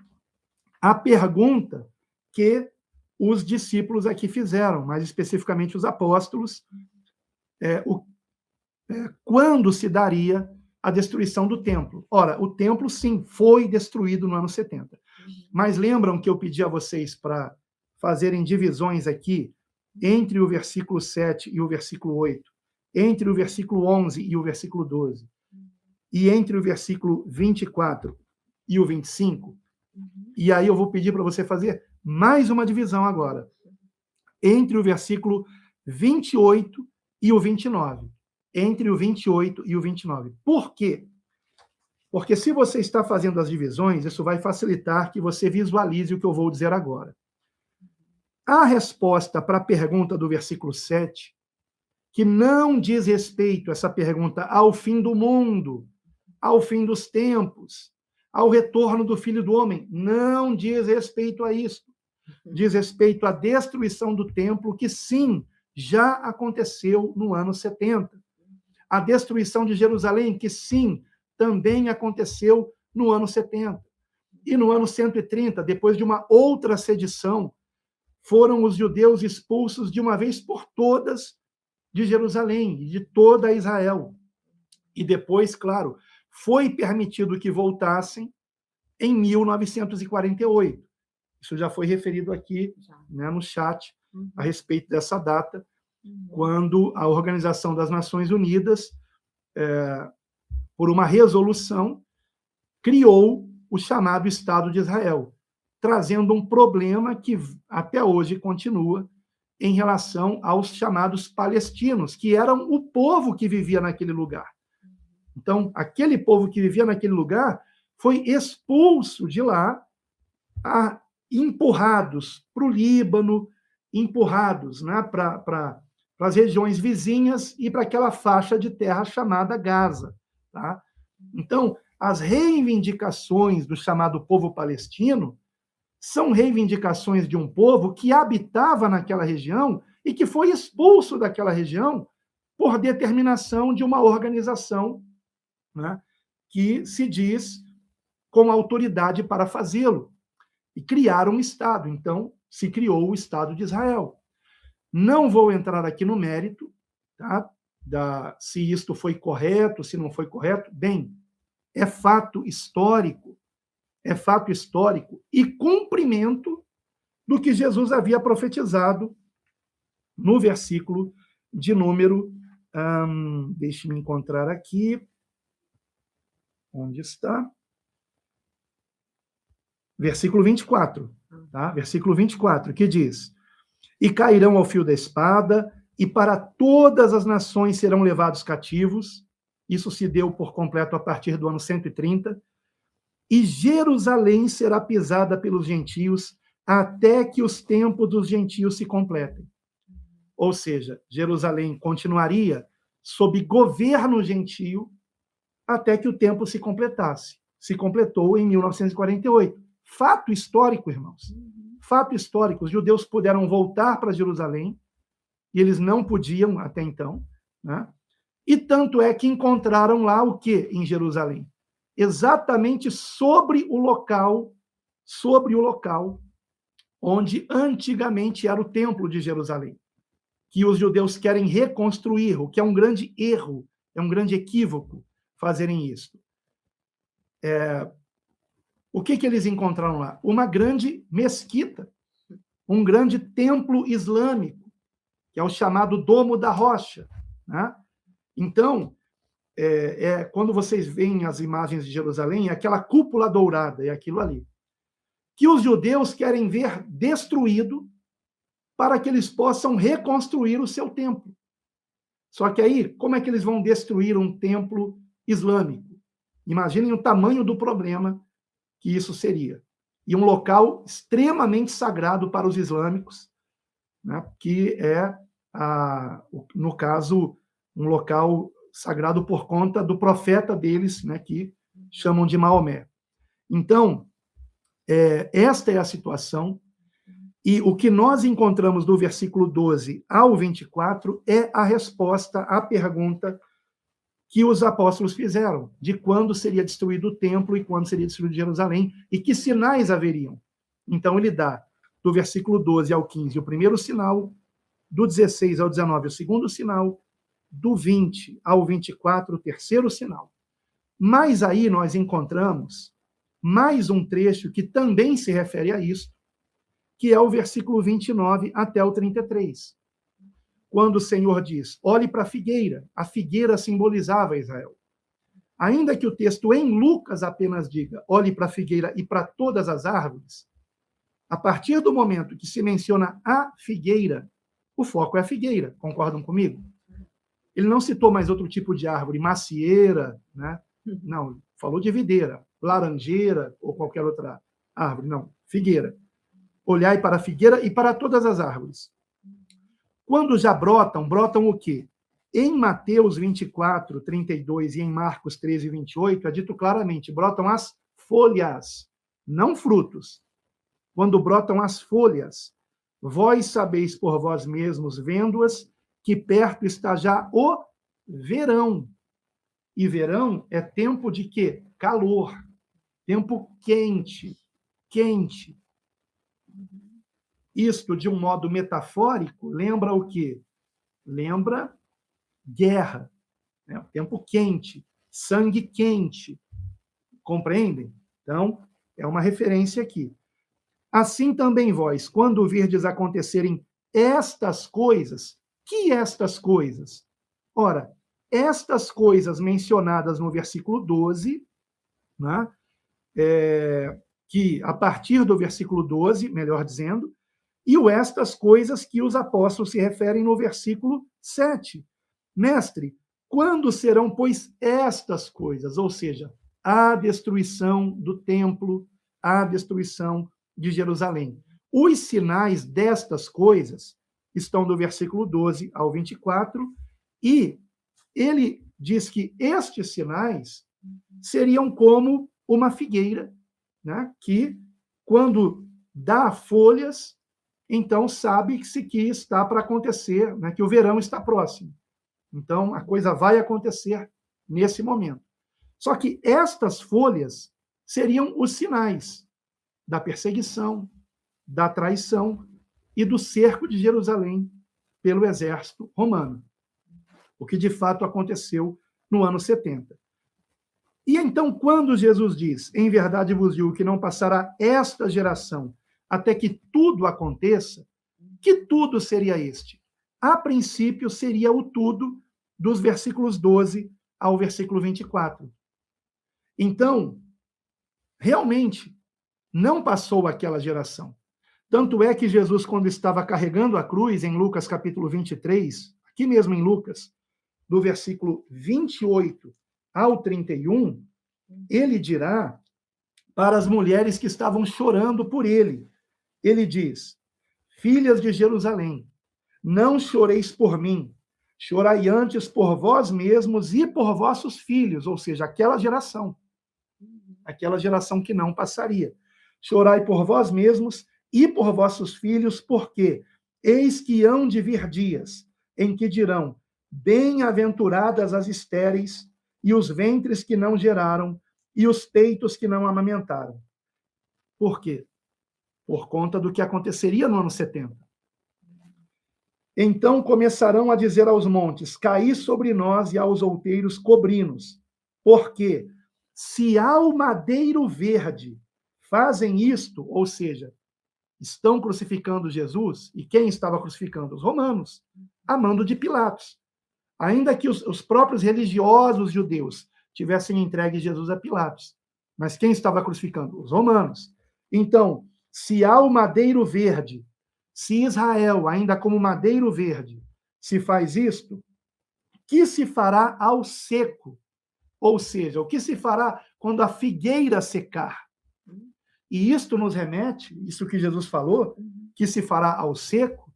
à pergunta que os discípulos aqui fizeram, mais especificamente os apóstolos, quando se daria a destruição do templo. Ora, o templo, sim, foi destruído no ano 70. Mas lembram que eu pedi a vocês para fazerem divisões aqui entre o versículo 7 e o versículo 8, entre o versículo 11 e o versículo 12, e entre o versículo 24 e o 25? E aí eu vou pedir para você fazer mais uma divisão agora, entre o versículo 28 e o 29. Entre o 28 e o 29. Por quê? Porque se você está fazendo as divisões, isso vai facilitar que você visualize o que eu vou dizer agora. A resposta para a pergunta do versículo 7, que não diz respeito, essa pergunta, ao fim do mundo, ao fim dos tempos, ao retorno do Filho do Homem, não diz respeito a isso. Diz respeito à destruição do templo, que sim, já aconteceu no ano 70. A destruição de Jerusalém, que sim, também aconteceu no ano 70. E no ano 130, depois de uma outra sedição, foram os judeus expulsos de uma vez por todas de Jerusalém, de toda Israel. E depois, claro, foi permitido que voltassem em 1948. Isso já foi referido aqui, né, no chat, a respeito dessa data, quando a Organização das Nações Unidas, por uma resolução, criou o chamado Estado de Israel, trazendo um problema que até hoje continua em relação aos chamados palestinos, que eram o povo que vivia naquele lugar. Então, aquele povo que vivia naquele lugar foi expulso de lá, empurrados para o Líbano, empurrados, né, para as regiões vizinhas e para aquela faixa de terra chamada Gaza. Tá? Então, as reivindicações do chamado povo palestino são reivindicações de um povo que habitava naquela região e que foi expulso daquela região por determinação de uma organização, né, que se diz com autoridade para fazê-lo, e criar um Estado. Então, se criou o Estado de Israel. Não vou entrar aqui no mérito, tá, se isto foi correto, se não foi correto. Bem, é fato histórico e cumprimento do que Jesus havia profetizado no versículo de número, deixe-me encontrar aqui, onde está? Versículo 24, tá? Versículo 24, que diz: e cairão ao fio da espada, e para todas as nações serão levados cativos. Isso se deu por completo a partir do ano 130. e Jerusalém será pisada pelos gentios até que os tempos dos gentios se completem. Ou seja, Jerusalém continuaria sob governo gentio até que o tempo se completasse. Se completou em 1948. Fato histórico, irmãos. Fato histórico. Os judeus puderam voltar para Jerusalém, e eles não podiam até então, né? E tanto é que encontraram lá o quê em Jerusalém? Exatamente sobre o local onde antigamente era o templo de Jerusalém, que os judeus querem reconstruir, o que é um grande erro, é um grande equívoco fazerem isso. O que eles encontraram lá? Uma grande mesquita, um grande templo islâmico, que é o chamado Domo da Rocha, né? Então, quando vocês veem as imagens de Jerusalém, é aquela cúpula dourada, é aquilo ali, que os judeus querem ver destruído para que eles possam reconstruir o seu templo. Só que aí, como é que eles vão destruir um templo islâmico? Imaginem o tamanho do problema que isso seria. E um local extremamente sagrado para os islâmicos, né, que é, no caso, um local sagrado por conta do profeta deles, né, que chamam de Maomé. Então, esta é a situação, e o que nós encontramos do versículo 12 ao 24 é a resposta à pergunta que os apóstolos fizeram, de quando seria destruído o templo e quando seria destruído Jerusalém, e que sinais haveriam. Então, ele dá, do versículo 12 ao 15, o primeiro sinal, do 16 ao 19, o segundo sinal, do 20 ao 24, o terceiro sinal. Mas aí nós encontramos mais um trecho que também se refere a isso, que é o versículo 29 até o 33. Quando o Senhor diz, olhe para a figueira simbolizava Israel. Ainda que o texto em Lucas apenas diga, olhe para a figueira e para todas as árvores, a partir do momento que se menciona a figueira, o foco é a figueira, concordam comigo? Ele não citou mais outro tipo de árvore, macieira, né? Não, falou de videira, laranjeira ou qualquer outra árvore, não, figueira. Olhai para a figueira e para todas as árvores. Quando já brotam o quê? Em Mateus 24, 32 e em Marcos 13, 28, é dito claramente, brotam as folhas, não frutos. Quando brotam as folhas, vós sabeis por vós mesmos, vendo-as, que perto está já o verão. E verão é tempo de quê? Calor. Tempo quente. Quente. Isto, de um modo metafórico, lembra o quê? Lembra guerra. Né? Tempo quente. Sangue quente. Compreendem? Então, é uma referência aqui. Assim também vós, quando virdes acontecerem estas coisas, que estas coisas? Ora, estas coisas mencionadas no versículo 12, né, que a partir do versículo 12, melhor dizendo, e estas coisas que os apóstolos se referem no versículo 7. Mestre, quando serão, pois, estas coisas? Ou seja, a destruição do templo, a destruição de Jerusalém. Os sinais destas coisas estão do versículo 12 ao 24, e ele diz que estes sinais seriam como uma figueira, né, que, quando dá folhas, então sabe-se que está para acontecer, né, que o verão está próximo. Então, a coisa vai acontecer nesse momento. Só que estas folhas seriam os sinais da perseguição, da traição e do cerco de Jerusalém pelo exército romano, o que de fato aconteceu no ano 70. E então, quando Jesus diz, em verdade vos digo que não passará esta geração até que tudo aconteça, que tudo seria este? A princípio, seria o tudo dos versículos 12 ao versículo 24. Então, realmente, não passou aquela geração. Tanto é que Jesus, quando estava carregando a cruz, em Lucas capítulo 23, aqui mesmo em Lucas, do versículo 28 ao 31, ele dirá para as mulheres que estavam chorando por ele. Ele diz: filhas de Jerusalém, não choreis por mim, chorai antes por vós mesmos e por vossos filhos, ou seja, aquela geração que não passaria. Chorai por vós mesmos e por vossos filhos, porque eis que hão de vir dias em que dirão: bem-aventuradas as estéreis, e os ventres que não geraram, e os peitos que não amamentaram. Por quê? Por conta do que aconteceria no ano 70. Então começarão a dizer aos montes: caí sobre nós, e aos outeiros cobri-nos. Porque se ao madeiro verde fazem isto, ou seja, estão crucificando Jesus, e quem estava crucificando? Os romanos, a mando de Pilatos. Ainda que os próprios religiosos judeus tivessem entregue Jesus a Pilatos. Mas quem estava crucificando? Os romanos. Então, se ao madeiro verde, se Israel, ainda como madeiro verde, se faz isto, que se fará ao seco? Ou seja, o que se fará quando a figueira secar? E isto nos remete, isso que Jesus falou, que se fará ao seco,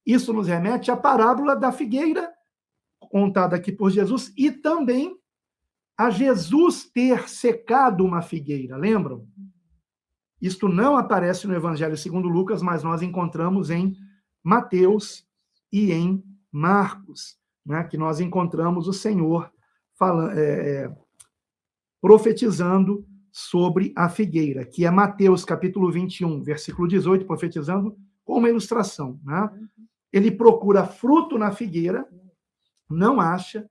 isso nos remete à parábola da figueira, contada aqui por Jesus, e também a Jesus ter secado uma figueira, lembram? Isto não aparece no Evangelho segundo Lucas, mas nós encontramos em Mateus e em Marcos, né, que nós encontramos o Senhor profetizando sobre a figueira, que é Mateus capítulo 21, versículo 18, profetizando com uma ilustração. Né? Ele procura fruto na figueira, não acha,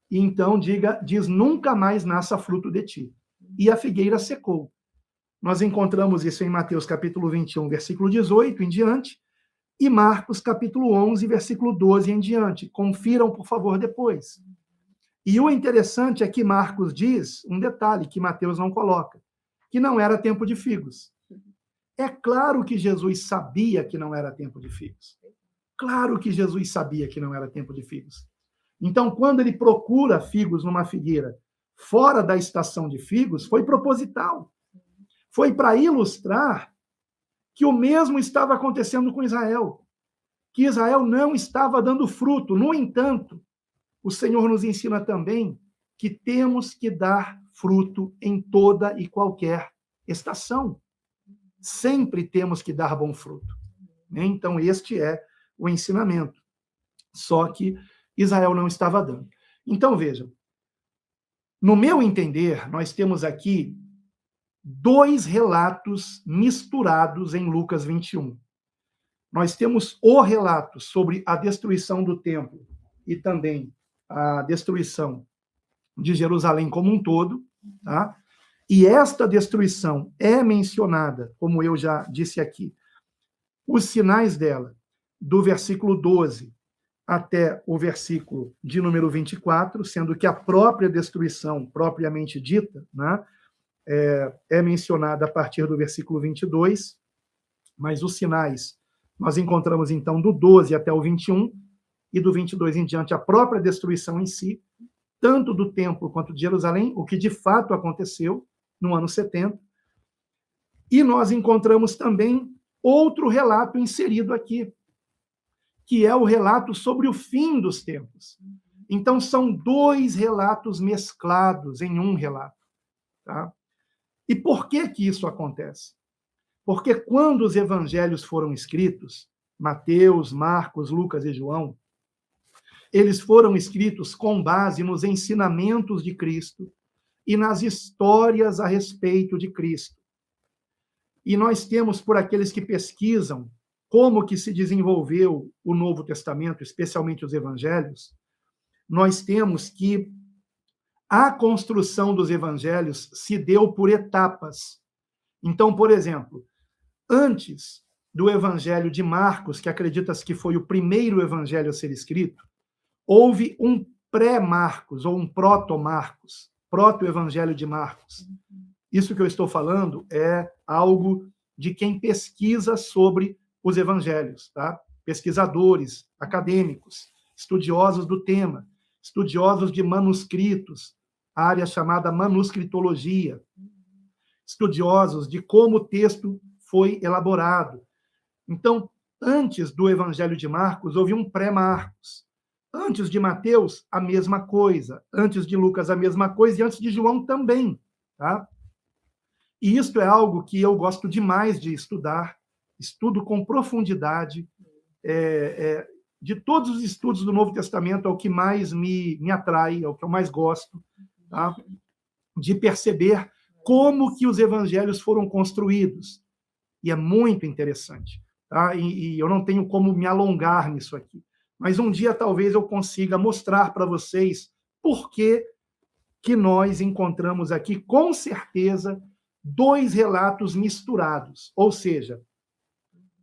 e então diz: nunca mais nasça fruto de ti. E a figueira secou. Nós encontramos isso em Mateus capítulo 21, versículo 18 em diante, e Marcos capítulo 11, versículo 12 em diante. Confiram, por favor, depois. E o interessante é que Marcos diz um detalhe que Mateus não coloca, que não era tempo de figos. É claro que Jesus sabia que não era tempo de figos. Claro que Jesus sabia que não era tempo de figos. Então, quando ele procura figos numa figueira fora da estação de figos, foi proposital. Foi para ilustrar que o mesmo estava acontecendo com Israel, que Israel não estava dando fruto. No entanto, o Senhor nos ensina também que temos que dar fruto em toda e qualquer estação. Sempre temos que dar bom fruto. Então, este é o ensinamento. Só que Israel não estava dando. Então, vejam, no meu entender, nós temos aqui dois relatos misturados em Lucas 21. Nós temos o relato sobre a destruição do templo e também a destruição de Jerusalém como um todo, tá? E esta destruição é mencionada, como eu já disse aqui, os sinais dela, do versículo 12 até o versículo de número 24, sendo que a própria destruição, propriamente dita, né, é mencionada a partir do versículo 22, mas os sinais nós encontramos, então, do 12 até o 21, e do 22 em diante, a própria destruição em si, tanto do templo quanto de Jerusalém, o que de fato aconteceu no ano 70. E nós encontramos também outro relato inserido aqui, que é o relato sobre o fim dos tempos. Então, são dois relatos mesclados em um relato. Tá? E por que isso acontece? Porque quando os evangelhos foram escritos, Mateus, Marcos, Lucas e João, eles foram escritos com base nos ensinamentos de Cristo e nas histórias a respeito de Cristo. E nós temos, por aqueles que pesquisam como que se desenvolveu o Novo Testamento, especialmente os evangelhos, nós temos que a construção dos evangelhos se deu por etapas. Então, por exemplo, antes do evangelho de Marcos, que acredita-se que foi o primeiro evangelho a ser escrito, houve um pré-Marcos, ou um proto-Marcos, proto-evangelho de Marcos. Isso que eu estou falando é algo de quem pesquisa sobre os evangelhos, tá? Pesquisadores, acadêmicos, estudiosos do tema, estudiosos de manuscritos, área chamada manuscritologia. estudiosos de como o texto foi elaborado. Então, antes do Evangelho de Marcos, houve um pré-Marcos. Antes de Mateus, a mesma coisa. Antes de Lucas, a mesma coisa. E antes de João também. Tá? E isto é algo que eu gosto demais de estudar. Estudo com profundidade. De todos os estudos do Novo Testamento, é o que mais me atrai, é o que eu mais gosto. Tá? De perceber como que os evangelhos foram construídos. E é muito interessante. Tá? E eu não tenho como me alongar nisso aqui. Mas um dia talvez eu consiga mostrar para vocês por que nós encontramos aqui, com certeza, dois relatos misturados. Ou seja,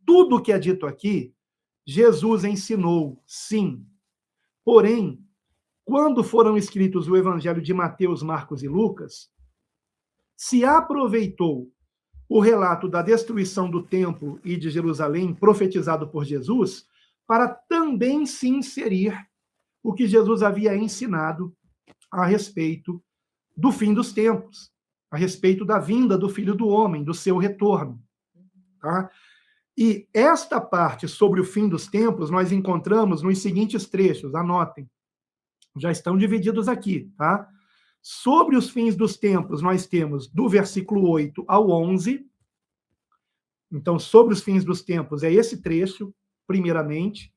tudo que é dito aqui, Jesus ensinou, sim. Porém, quando foram escritos o Evangelho de Mateus, Marcos e Lucas, se aproveitou o relato da destruição do templo e de Jerusalém, profetizado por Jesus, para também se inserir o que Jesus havia ensinado a respeito do fim dos tempos, a respeito da vinda do Filho do Homem, do seu retorno. Tá? E esta parte sobre o fim dos tempos nós encontramos nos seguintes trechos, anotem. Já estão divididos aqui, tá? Sobre os fins dos tempos, nós temos do versículo 8 ao 11. Então, sobre os fins dos tempos, é esse trecho, primeiramente.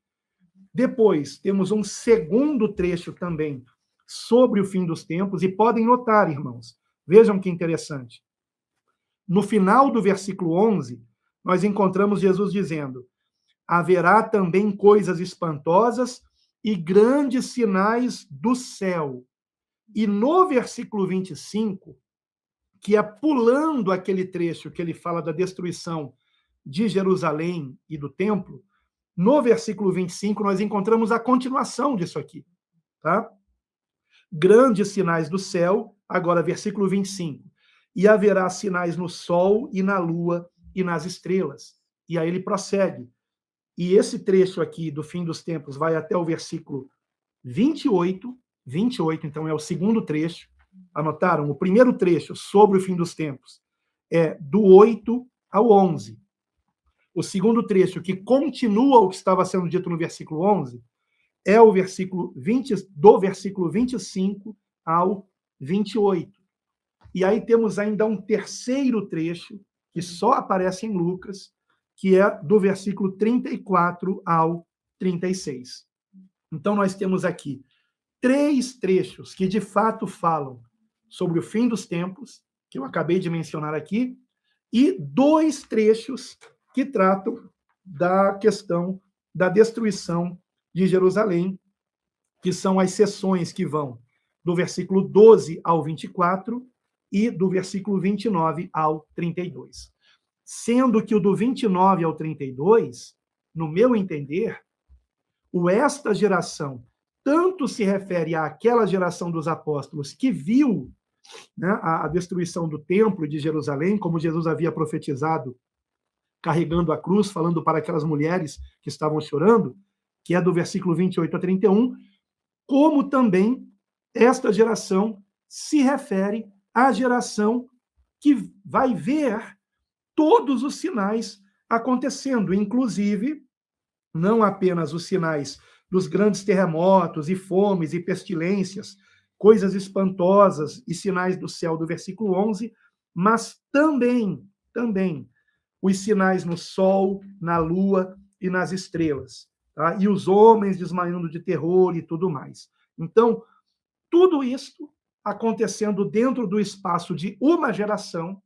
Depois, temos um segundo trecho também sobre o fim dos tempos. E podem notar, irmãos, vejam que interessante. No final do versículo 11, nós encontramos Jesus dizendo: haverá também coisas espantosas e grandes sinais do céu. E no versículo 25, que é pulando aquele trecho que ele fala da destruição de Jerusalém e do templo, no versículo 25 nós encontramos a continuação disso aqui. Tá? Grandes sinais do céu, agora versículo 25. E haverá sinais no sol e na lua e nas estrelas. E aí ele prossegue. E esse trecho aqui do fim dos tempos vai até o versículo 28, então é o segundo trecho. Anotaram? O primeiro trecho sobre o fim dos tempos é do 8 ao 11. O segundo trecho, que continua o que estava sendo dito no versículo 11, é o versículo 20, do versículo 25 ao 28. E aí temos ainda um terceiro trecho, que só aparece em Lucas, que é do versículo 34 ao 36. Então, nós temos aqui 3 trechos que, de fato, falam sobre o fim dos tempos, que eu acabei de mencionar aqui, e 2 trechos que tratam da questão da destruição de Jerusalém, que são as seções que vão do versículo 12 ao 24 e do versículo 29 ao 32. Sendo que o do 29 ao 32, no meu entender, esta geração tanto se refere àquela geração dos apóstolos que viu, né, a destruição do templo de Jerusalém, como Jesus havia profetizado, carregando a cruz, falando para aquelas mulheres que estavam chorando, que é do versículo 28 a 31, como também esta geração se refere à geração que vai ver todos os sinais acontecendo, inclusive, não apenas os sinais dos grandes terremotos e fomes e pestilências, coisas espantosas e sinais do céu do versículo 11, mas também os sinais no sol, na lua e nas estrelas, tá? E os homens desmaiando de terror e tudo mais. Então, tudo isso acontecendo dentro do espaço de uma geração,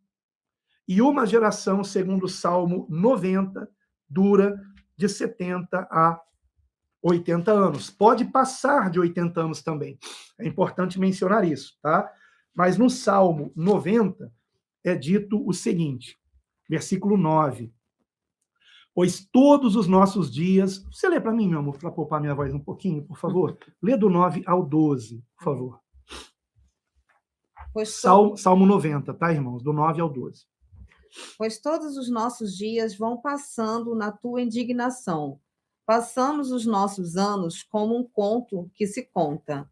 e uma geração, segundo o Salmo 90, dura de 70 a 80 anos. Pode passar de 80 anos também. É importante mencionar isso, tá? Mas no Salmo 90 é dito o seguinte, versículo 9. Pois todos os nossos dias... Você lê para mim, meu amor, para poupar minha voz um pouquinho, por favor? Lê do 9 ao 12, por favor. Salmo 90, tá, irmãos? Do 9 ao 12. Pois todos os nossos dias vão passando na tua indignação. Passamos os nossos anos como um conto que se conta.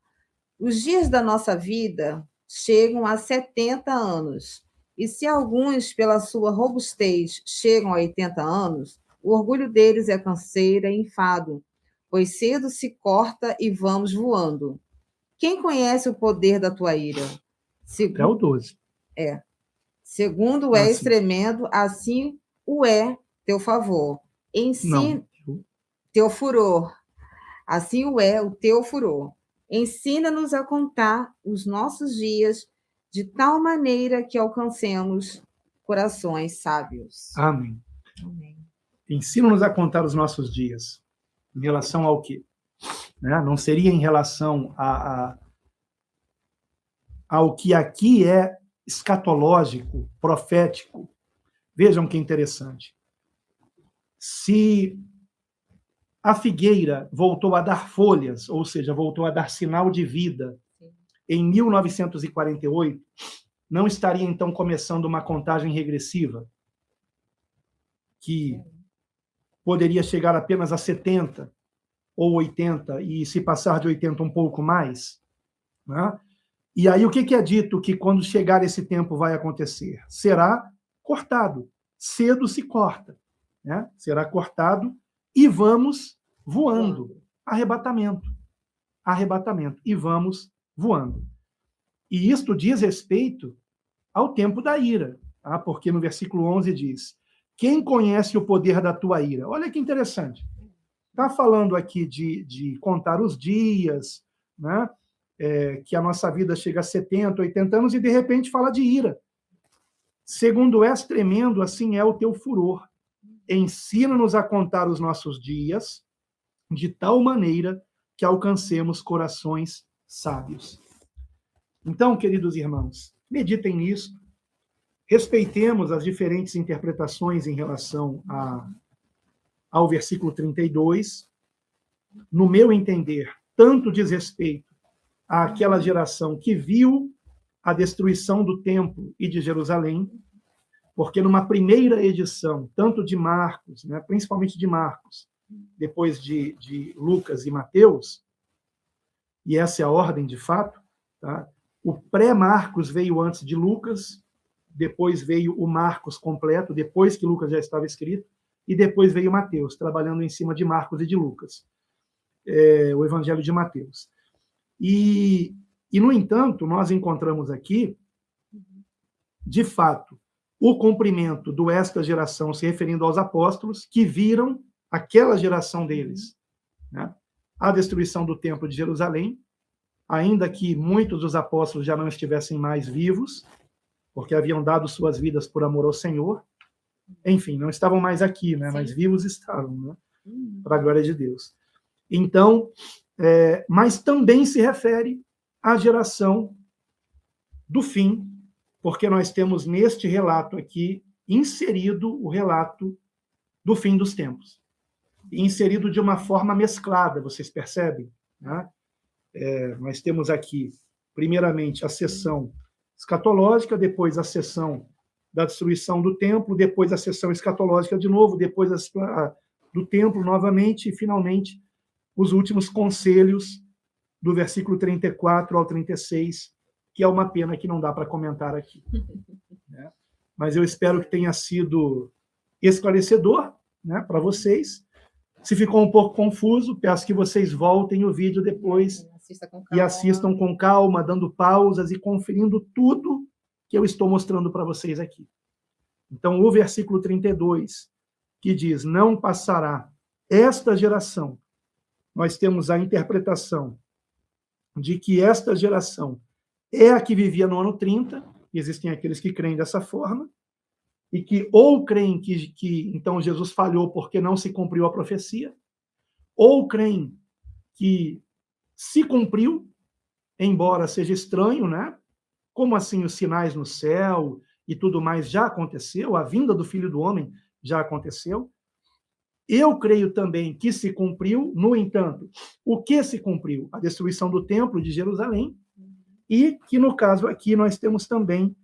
Os dias da nossa vida chegam a 70 anos, E se alguns, pela sua robustez, chegam a 80 anos, o orgulho deles é canseira e enfado, pois cedo se corta e vamos voando. Quem conhece o poder da tua ira? Até o 12. Segundo és Assim. tremendo, assim o é teu favor. Não. Teu furor. Assim o é o teu furor. Ensina-nos a contar os nossos dias de tal maneira que alcancemos corações sábios. Amém. Amém. Ensina-nos a contar os nossos dias. Em relação ao quê? Né? Não seria em relação ao que aqui é escatológico, profético. Vejam que interessante. Se a figueira voltou a dar folhas, ou seja, voltou a dar sinal de vida em 1948, não estaria então começando uma contagem regressiva que poderia chegar apenas a 70 ou 80 e se passar de 80 um pouco mais, né? E aí o que é dito que quando chegar esse tempo vai acontecer? Será cortado. Cedo se corta, né? Será cortado e vamos voando. Arrebatamento. Arrebatamento. E vamos voando. E isto diz respeito ao tempo da ira, tá? Porque no versículo 11 diz: quem conhece o poder da tua ira? Olha que interessante. Está falando aqui de contar os dias, né? Que a nossa vida chega a 70, 80 anos, e de repente fala de ira. Segundo és tremendo, assim é o teu furor. Ensina-nos a contar os nossos dias de tal maneira que alcancemos corações sábios. Então, queridos irmãos, meditem nisso, respeitemos as diferentes interpretações em relação ao versículo 32. No meu entender, tanto diz respeito àquela geração que viu a destruição do templo e de Jerusalém, porque numa primeira edição, tanto de Marcos, né, principalmente de Marcos, depois de Lucas e Mateus, e essa é a ordem de fato, tá? O pré-Marcos veio antes de Lucas, depois veio o Marcos completo, depois que Lucas já estava escrito, e depois veio Mateus, trabalhando em cima de Marcos e de Lucas, o Evangelho de Mateus. E, no entanto, nós encontramos aqui, de fato, o cumprimento do esta geração, se referindo aos apóstolos, que viram aquela geração deles, né? A destruição do templo de Jerusalém, ainda que muitos dos apóstolos já não estivessem mais vivos, porque haviam dado suas vidas por amor ao Senhor. Enfim, não estavam mais aqui, né? Mas vivos estavam, né? Para a glória de Deus. Então, mas também se refere à geração do fim, porque nós temos neste relato aqui inserido o relato do fim dos tempos. Inserido de uma forma mesclada, vocês percebem? Né? Nós temos aqui, primeiramente, a sessão escatológica, depois a sessão da destruição do templo, depois a sessão escatológica de novo, depois do templo novamente, e, finalmente, os últimos conselhos do versículo 34 ao 36, que é uma pena que não dá para comentar aqui. Né? Mas eu espero que tenha sido esclarecedor, né, para vocês. Se ficou um pouco confuso, peço que vocês voltem o vídeo depois e assistam com calma, dando pausas e conferindo tudo que eu estou mostrando para vocês aqui. Então, o versículo 32, que diz: não passará esta geração, nós temos a interpretação de que esta geração é a que vivia no ano 30, e existem aqueles que creem dessa forma, e que ou creem que então Jesus falhou porque não se cumpriu a profecia, ou creem que se cumpriu, embora seja estranho, né? Como assim os sinais no céu e tudo mais já aconteceu, a vinda do Filho do Homem já aconteceu. Eu creio também que se cumpriu, no entanto, o que se cumpriu? A destruição do templo de Jerusalém, e que, no caso aqui, nós temos também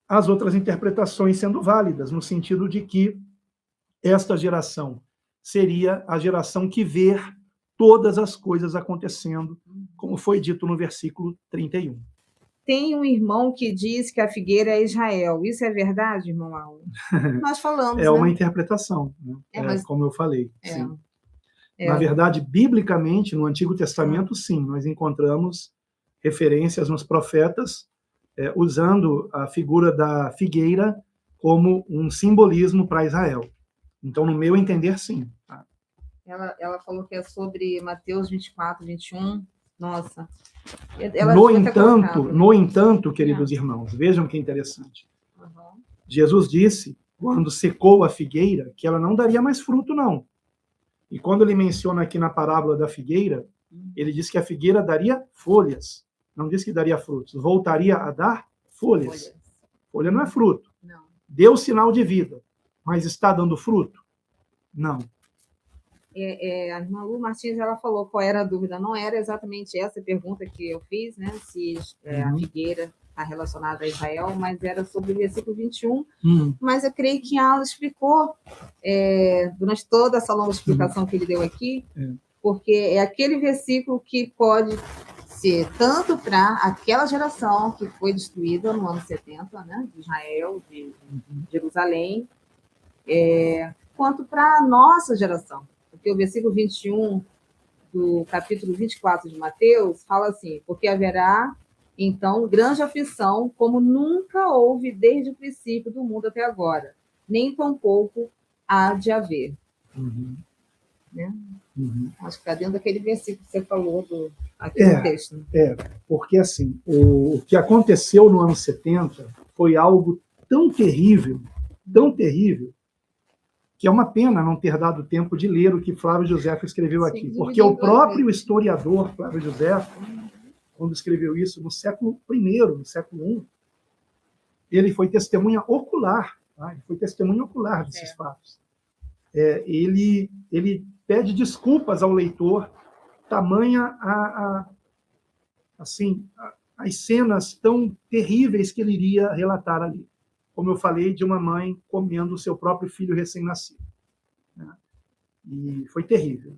as outras interpretações sendo válidas, no sentido de que esta geração seria a geração que vê todas as coisas acontecendo, como foi dito no versículo 31. tem um irmão que diz que a figueira é Israel. Isso é verdade, irmão Alan? Nós falamos, É uma né? interpretação, né? Mas Como eu falei, é, sim. é, Na verdade, biblicamente, no Antigo Testamento, sim, nós encontramos referências nos profetas usando a figura da figueira como um simbolismo para Israel. Então, no meu entender, sim. Tá? ela falou que é sobre Mateus 24, 21. Nossa. Ela devia ter colocado, né? No entanto, queridos irmãos, vejam que interessante. Uhum. Jesus disse, quando secou a figueira, que ela não daria mais fruto, não. E quando ele menciona aqui na parábola da figueira, ele diz que a figueira daria folhas. Não diz que daria frutos. Voltaria a dar folhas. Folha não é fruto. Não. Deu sinal de vida. Mas está dando fruto? Não. A irmã Lu Martins, ela falou qual era a dúvida. Não era exatamente essa pergunta que eu fiz, né? Se a figueira está relacionada a Israel, mas era sobre o versículo 21. Mas eu creio que a aula explicou, durante toda essa longa explicação que ele deu aqui, porque é aquele versículo que pode ser tanto para aquela geração que foi destruída no ano 70, né? De Israel, de Jerusalém, quanto para a nossa geração. Porque o versículo 21 do capítulo 24 de Mateus fala assim: porque haverá, então, grande aflição, como nunca houve desde o princípio do mundo até agora, nem tampouco há de haver. Né? Acho que está dentro daquele versículo que você falou aqui no texto. Porque assim, o que aconteceu no ano 70 foi algo tão terrível, que é uma pena não ter dado tempo de ler o que Flávio Josefo escreveu aqui, porque o próprio historiador Flávio Josefo, quando escreveu isso no século I, no século I, ele foi testemunha ocular, tá? Ele foi testemunha ocular desses fatos. Ele pede desculpas ao leitor, tamanha as cenas tão terríveis que ele iria relatar ali. Como eu falei, de uma mãe comendo o seu próprio filho recém-nascido. Né? E foi terrível.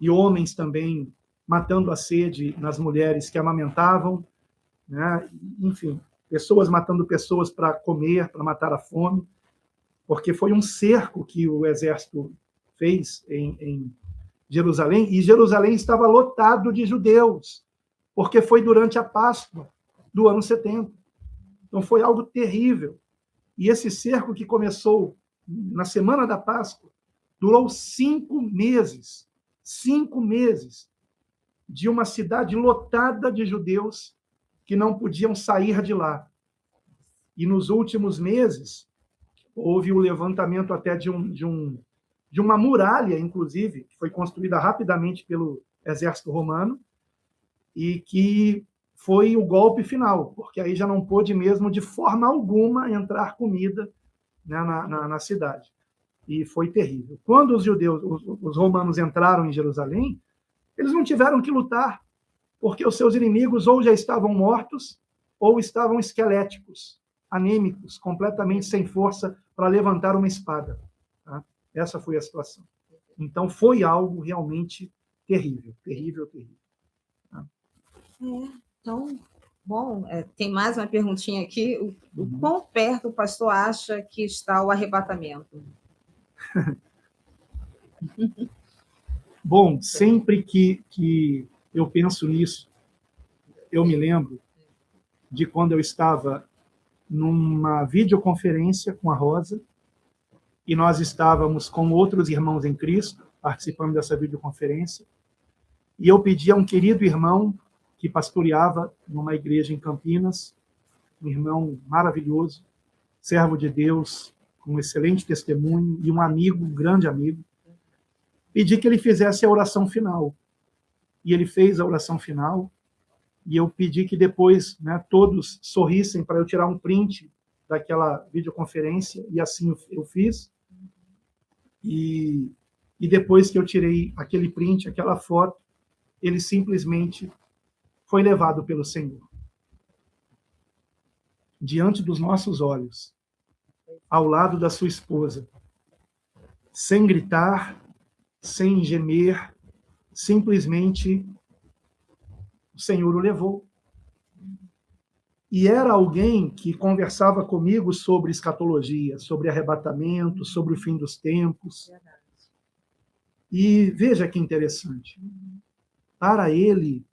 E homens também matando a sede nas mulheres que amamentavam. Né? Enfim, pessoas matando pessoas para comer, para matar a fome. Porque foi um cerco que o exército fez em Jerusalém, e Jerusalém estava lotado de judeus, porque foi durante a Páscoa do ano 70. Então, foi algo terrível. E esse cerco que começou na semana da Páscoa durou 5 meses. 5 meses de uma cidade lotada de judeus que não podiam sair de lá. E nos últimos meses, houve o levantamento até de uma muralha, inclusive, que foi construída rapidamente pelo exército romano, e que foi o golpe final, porque aí já não pôde mesmo, de forma alguma, entrar comida, né, na cidade. E foi terrível. Quando os judeus, os romanos entraram em Jerusalém, eles não tiveram que lutar, porque os seus inimigos ou já estavam mortos, ou estavam esqueléticos, anêmicos, completamente sem força para levantar uma espada. Tá? Essa foi a situação. Então, foi algo realmente terrível, terrível, terrível. Tá? Então, bom, tem mais uma perguntinha aqui. O quão perto o pastor acha que está o arrebatamento? Bom, sempre que eu penso nisso, eu me lembro de quando eu estava numa videoconferência com a Rosa, e nós estávamos com outros irmãos em Cristo, participando dessa videoconferência, e eu pedi a um querido irmão que pastoreava numa igreja em Campinas, um irmão maravilhoso, servo de Deus, com um excelente testemunho, e um amigo, um grande amigo, pedi que ele fizesse a oração final. E ele fez a oração final, e eu pedi que depois, né, todos sorrissem para eu tirar um print daquela videoconferência, e assim eu fiz. E depois que eu tirei aquele print, aquela foto, ele simplesmente foi levado pelo Senhor. Diante dos nossos olhos, ao lado da sua esposa, sem gritar, sem gemer, simplesmente o Senhor o levou. E era alguém que conversava comigo sobre escatologia, sobre arrebatamento, sobre o fim dos tempos. E veja que interessante. Para ele,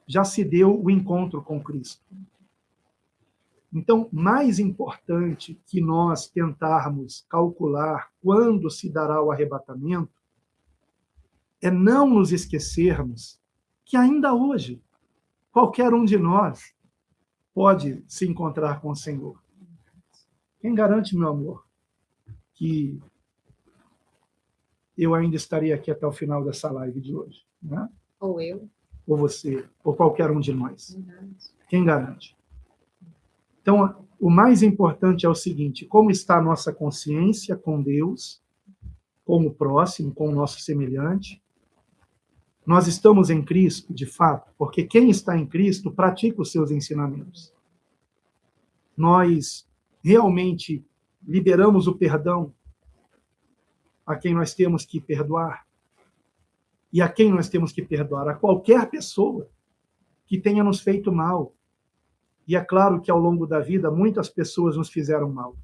já se deu o encontro com Cristo. Então, mais importante que nós tentarmos calcular quando se dará o arrebatamento, é não nos esquecermos que ainda hoje, qualquer um de nós pode se encontrar com o Senhor. Quem garante, meu amor, que eu ainda estaria aqui até o final dessa live de hoje? Né? Ou eu. Ou você, ou qualquer um de nós. Quem garante? Então, o mais importante é o seguinte: como está a nossa consciência com Deus, com o próximo, com o nosso semelhante? Nós estamos em Cristo, de fato, porque quem está em Cristo pratica os seus ensinamentos. Nós realmente liberamos o perdão a quem nós temos que perdoar. E a quem nós temos que perdoar? A qualquer pessoa que tenha nos feito mal. E é claro que ao longo da vida muitas pessoas nos fizeram mal.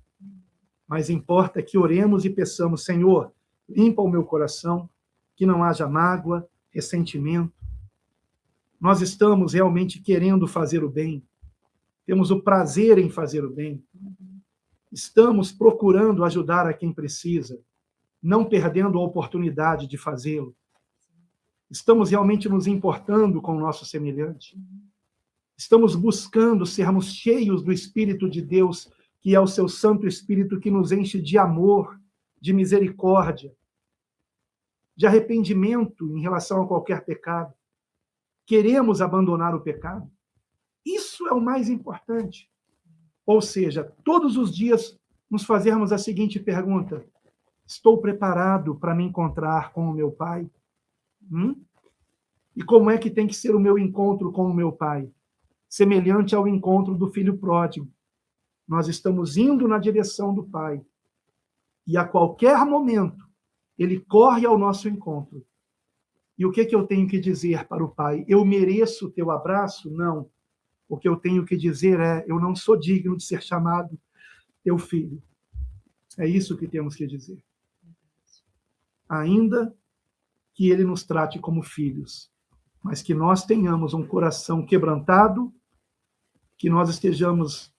Mas importa que oremos e peçamos: Senhor, limpa o meu coração, que não haja mágoa, ressentimento. Nós estamos realmente querendo fazer o bem. Temos o prazer em fazer o bem. Estamos procurando ajudar a quem precisa, não perdendo a oportunidade de fazê-lo. Estamos realmente nos importando com o nosso semelhante. Estamos buscando sermos cheios do Espírito de Deus, que é o seu Santo Espírito que nos enche de amor, de misericórdia, de arrependimento em relação a qualquer pecado. Queremos abandonar o pecado. Isso é o mais importante. Ou seja, todos os dias nos fazermos a seguinte pergunta: estou preparado para me encontrar com o meu Pai? E como é que tem que ser o meu encontro com o meu Pai? Semelhante ao encontro do filho pródigo. Nós estamos indo na direção do Pai. E a qualquer momento, ele corre ao nosso encontro. E o que eu tenho que dizer para o Pai? Eu mereço o teu abraço? Não. O que eu tenho que dizer é: eu não sou digno de ser chamado teu filho. É isso que temos que dizer. Ainda que ele nos trate como filhos, mas que nós tenhamos um coração quebrantado, que nós estejamos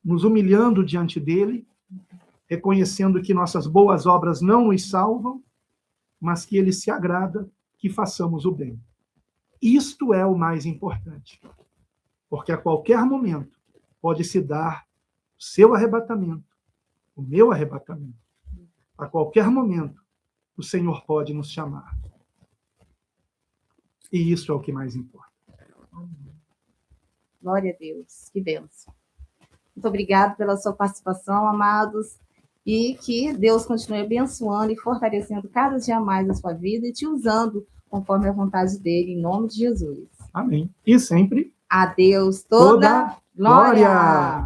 nos humilhando diante dele, reconhecendo que nossas boas obras não nos salvam, mas que ele se agrada que façamos o bem. Isto é o mais importante, porque a qualquer momento pode se dar o seu arrebatamento, o meu arrebatamento. A qualquer momento o Senhor pode nos chamar. E isso é o que mais importa. Glória a Deus, que bênção. Muito obrigado pela sua participação, amados, e que Deus continue abençoando e fortalecendo cada dia mais a sua vida e te usando conforme a vontade dele, em nome de Jesus. Amém. E sempre a Deus toda glória.